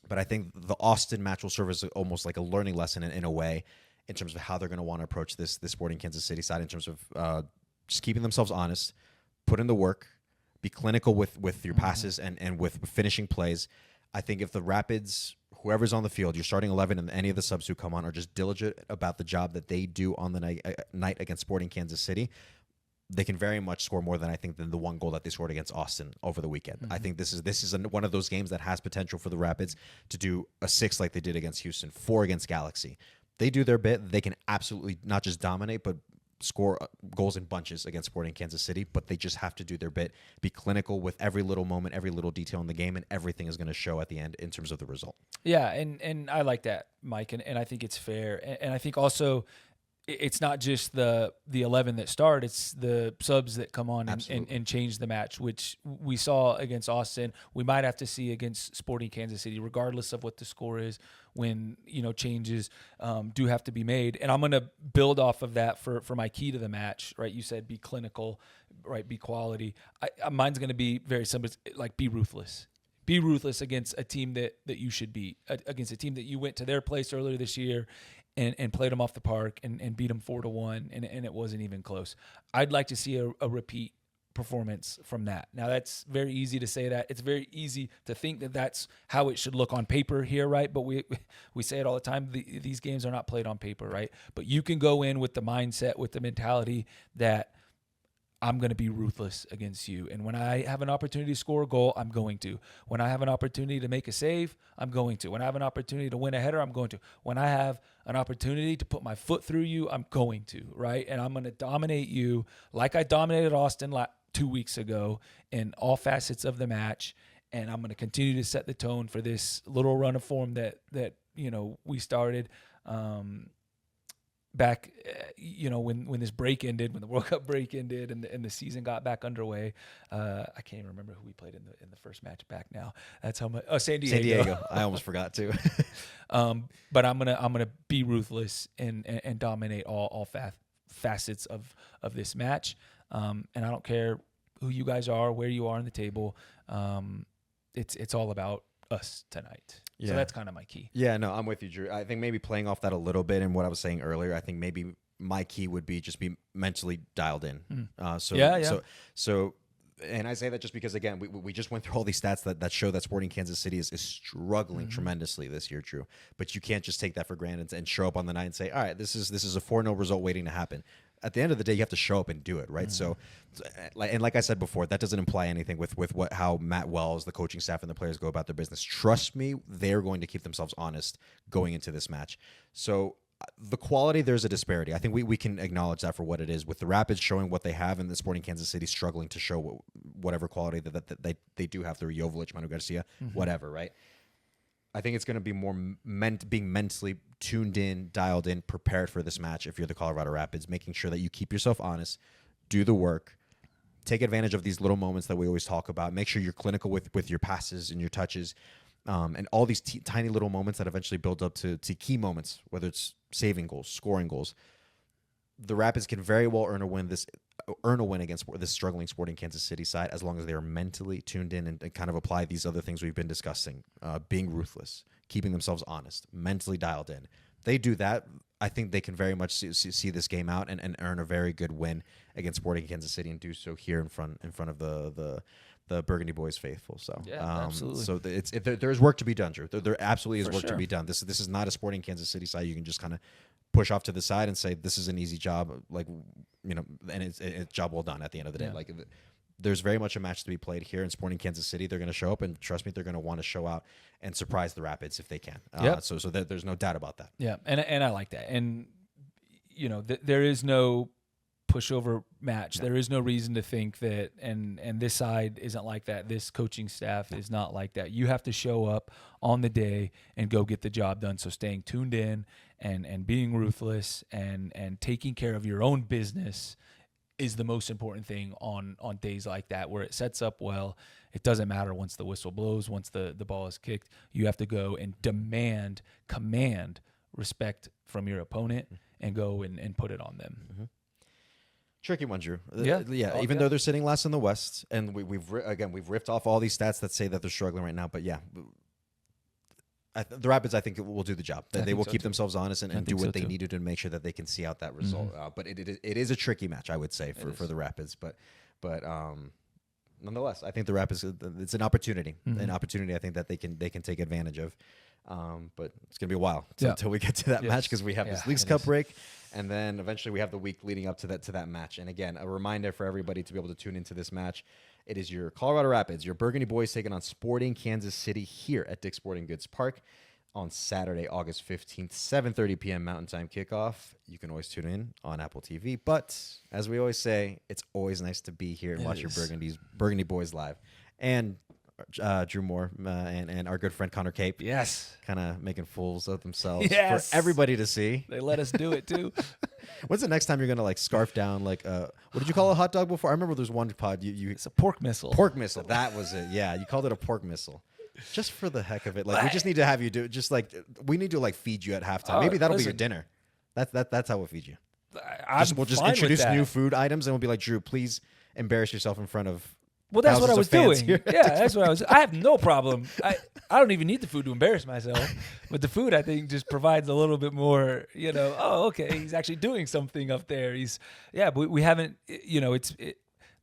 But I think the Austin match will serve as almost like a learning lesson in a way in terms of how they're going to want to approach this Sporting Kansas City side in terms of just keeping themselves honest, put in the work, be clinical with your passes and with finishing plays. I think if the Rapids, whoever's on the field, your starting 11 and any of the subs who come on are just diligent about the job that they do on the night against Sporting Kansas City, they can very much score more than the one goal that they scored against Austin over the weekend. I think this is one of those games that has potential for the Rapids to do a 6 like they did against Houston, 4 against Galaxy. They do their bit. They can absolutely not just dominate, but score goals in bunches against Sporting Kansas City, but they just have to do their bit, be clinical with every little moment, every little detail in the game, and everything is going to show at the end in terms of the result. Yeah, and I like that, Mike, and I think it's fair. And I think also it's not just the 11 that start, it's the subs that come on and change the match, which we saw against Austin. We might have to see against Sporting Kansas City, regardless of what the score is, when changes do have to be made. And I'm going to build off of that for my key to the match, right? You said be clinical, right? Be quality. Mine's going to be very simple, like be ruthless. Be ruthless against a team that you should beat, against a team that you went to their place earlier this year and played them off the park and beat them 4-1, and it wasn't even close. I'd like to see a repeat performance from that. Now, that's very easy to say that. It's very easy to think that that's how it should look on paper here, right? But we say it all the time. These games are not played on paper, right? But you can go in with the mindset, with the mentality that I'm going to be ruthless against you. And when I have an opportunity to score a goal, I'm going to. When I have an opportunity to make a save, I'm going to. When I have an opportunity to win a header, I'm going to. When I have an opportunity to put my foot through you, I'm going to, right? And I'm going to dominate you like I dominated Austin 2 weeks ago in all facets of the match. And I'm going to continue to set the tone for this little run of form that we started back, when this break ended, when the World Cup break ended and the season got back underway. I can't even remember who we played in the first match back now. That's how much. Oh, San Diego. San Diego. I almost forgot too. But I'm gonna be ruthless and dominate all facets of this match. And I don't care who you guys are, where you are in the table. It's all about us tonight. So that's kind of my key. Yeah, no, I'm with you, Drew. I think maybe playing off that a little bit and what I was saying earlier, I think maybe my key would be just be mentally dialed in. So, and I say that just because, again, we just went through all these stats that show that Sporting Kansas City is struggling tremendously this year, Drew. But you can't just take that for granted and show up on the night and say, all right, this is a 4-0 result waiting to happen. At the end of the day, you have to show up and do it, right? So, like I said before, that doesn't imply anything with how Matt Wells, the coaching staff, and the players go about their business. Trust me, they're going to keep themselves honest going into this match. So, the quality, there's a disparity. I think we can acknowledge that for what it is, with the Rapids showing what they have and the Sporting Kansas City struggling to show whatever quality that they do have through Joveljic, Manu Garcia, whatever, right? I think it's going to be more being mentally tuned in, dialed in, prepared for this match if you're the Colorado Rapids, making sure that you keep yourself honest, do the work, take advantage of these little moments that we always talk about, make sure you're clinical with your passes and your touches, and all these tiny little moments that eventually build up to key moments, whether it's saving goals, scoring goals. the Rapids can very well earn a win against this struggling Sporting Kansas City side as long as they are mentally tuned in and kind of apply these other things we've been discussing, being ruthless, keeping themselves honest, mentally dialed in. They do that, I think they can very much see this game out and earn a very good win against Sporting Kansas City and do so here in front of the Burgundy Boys faithful. So absolutely. So there's work to be done, Drew. There absolutely is For work to sure. be done. This is not a Sporting Kansas City side you can just kind of push off to the side and say this is an easy job, and it's job well done at the end of the day. Yeah. Like there's very much a match to be played here in Sporting Kansas City. They're going to show up, and trust me, they're going to want to show out and surprise the Rapids if they can. Yep. So there's no doubt about that. Yeah, and I like that. And there is no pushover match. No. There is no reason to think that, and this side isn't like that. This coaching staff is not like that. You have to show up on the day and go get the job done. So staying tuned in and being ruthless and taking care of your own business is the most important thing on days like that, where it sets up well. It doesn't matter once the whistle blows, once the ball is kicked. You have to go and command respect from your opponent and go and put it on them. Mm-hmm. Tricky one, Drew. Yeah. Even though they're sitting last in the West, and we've ripped off all these stats that say that they're struggling right now. But yeah, the Rapids, I think, will do the job. They will keep themselves honest and do what they need to do to make sure that they can see out that result. Mm-hmm. But it is a tricky match, I would say, for the Rapids. But nonetheless, I think the Rapids, it's an opportunity. Mm-hmm. An opportunity I think that they can take advantage of. But it's going to be a while Yeah. until we get to that match because we have this Leagues Cup is. break, and then eventually we have the week leading up to that match. And again, a reminder for everybody to be able to tune into this match. It is your Colorado Rapids, your Burgundy Boys taking on Sporting Kansas City here at Dick's Sporting Goods Park on Saturday, August 15th, 7:30 p.m. Mountain Time kickoff. You can always tune in on Apple TV. But as we always say, it's always nice to be here and watch your Burgundy Boys live. And Drew Moore and our good friend Connor Cape. Yes. Kind of making fools of themselves Yes. for everybody to see. They let us do it too. When's the next time you're going to like scarf down what did you call a hot dog before? I remember there's one pod you It's a pork missile. pork missile. That was it. Yeah, you called it a pork missile. Just for the heck of it. Like we just need to have you do it. Just like we need to like feed you at halftime. Oh, Maybe that'll be listen. your dinner. That's how we'll feed you. We'll just fine with introduce that. new food items and we'll be like, Drew, please embarrass yourself in front of Well, that's what I was thousands of doing. fans here. Yeah, that's what I was. I have no problem. I don't even need the food to embarrass myself, but the food I think just provides a little bit more. Oh, okay, he's actually doing something up there. But we haven't.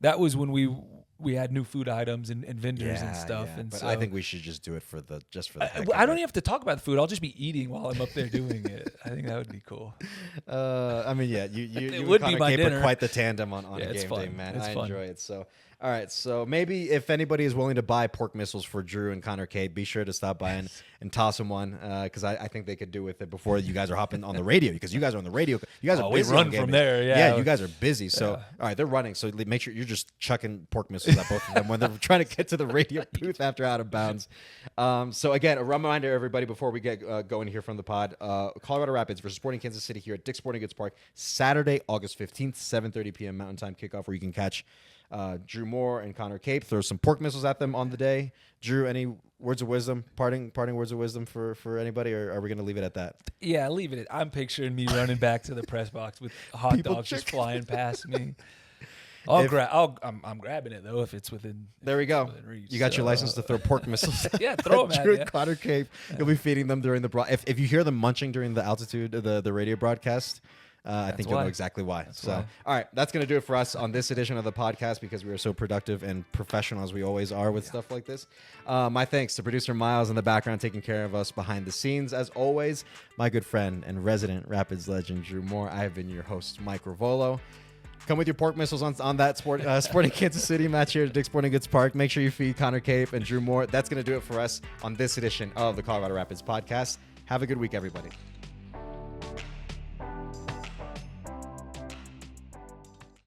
That was when we had new food items and vendors and stuff. Yeah. And but so I think we should just do it for the heck I of don't it. even have to talk about the food. I'll just be eating while I'm up there doing it. I think that would be cool. I mean, yeah, you It would be and my Cape are dinner. quite the tandem on Yeah, a it's game fun. day, man. It's I fun. enjoy it. So, all right. So maybe if anybody is willing to buy pork missiles for Drew and Connor Cape, be sure to stop by and toss them one because I think they could do with it before you guys are hopping on the radio because you guys are on the radio. You guys are We busy. run on game from day. there. Yeah, you guys are busy. So, all right, they're running. So make sure you're just chucking pork missiles at both of them when they're trying to get to the radio booth after out of bounds. So again, a reminder, everybody, before we get going here from the pod, Colorado Rapids versus Sporting Kansas City here at Dick's Sporting Goods Park, Saturday, August 15th, 7:30 p.m. Mountain Time kickoff, where you can catch Drew Moore and Connor Cape. Throw some pork missiles at them on the day. Drew, any words of wisdom, parting words of wisdom for anybody, or are we going to leave it at that? Yeah, leave it. I'm picturing me running back to the press box with hot People dogs just checking. flying past me. I'm grabbing it though if it's within. There we go. within reach. You got your So, license to throw pork missiles. Yeah, throw 'em at Drew ya. and Connor Cape. You'll be feeding them during the if you hear them munching during the altitude of the radio broadcast. I think you'll why. know exactly why. So, why. all right, that's going to do it for us on this edition of the podcast because we are so productive and professional as we always are with stuff like this. My thanks to producer Miles in the background taking care of us behind the scenes. As always, my good friend and resident Rapids legend, Drew Moore. I have been your host, Mike Ravolo. Come with your pork missiles on that Sporting Kansas City match here at Dick's Sporting Goods Park. Make sure you feed Connor Cape and Drew Moore. That's going to do it for us on this edition of the Colorado Rapids podcast. Have a good week, everybody.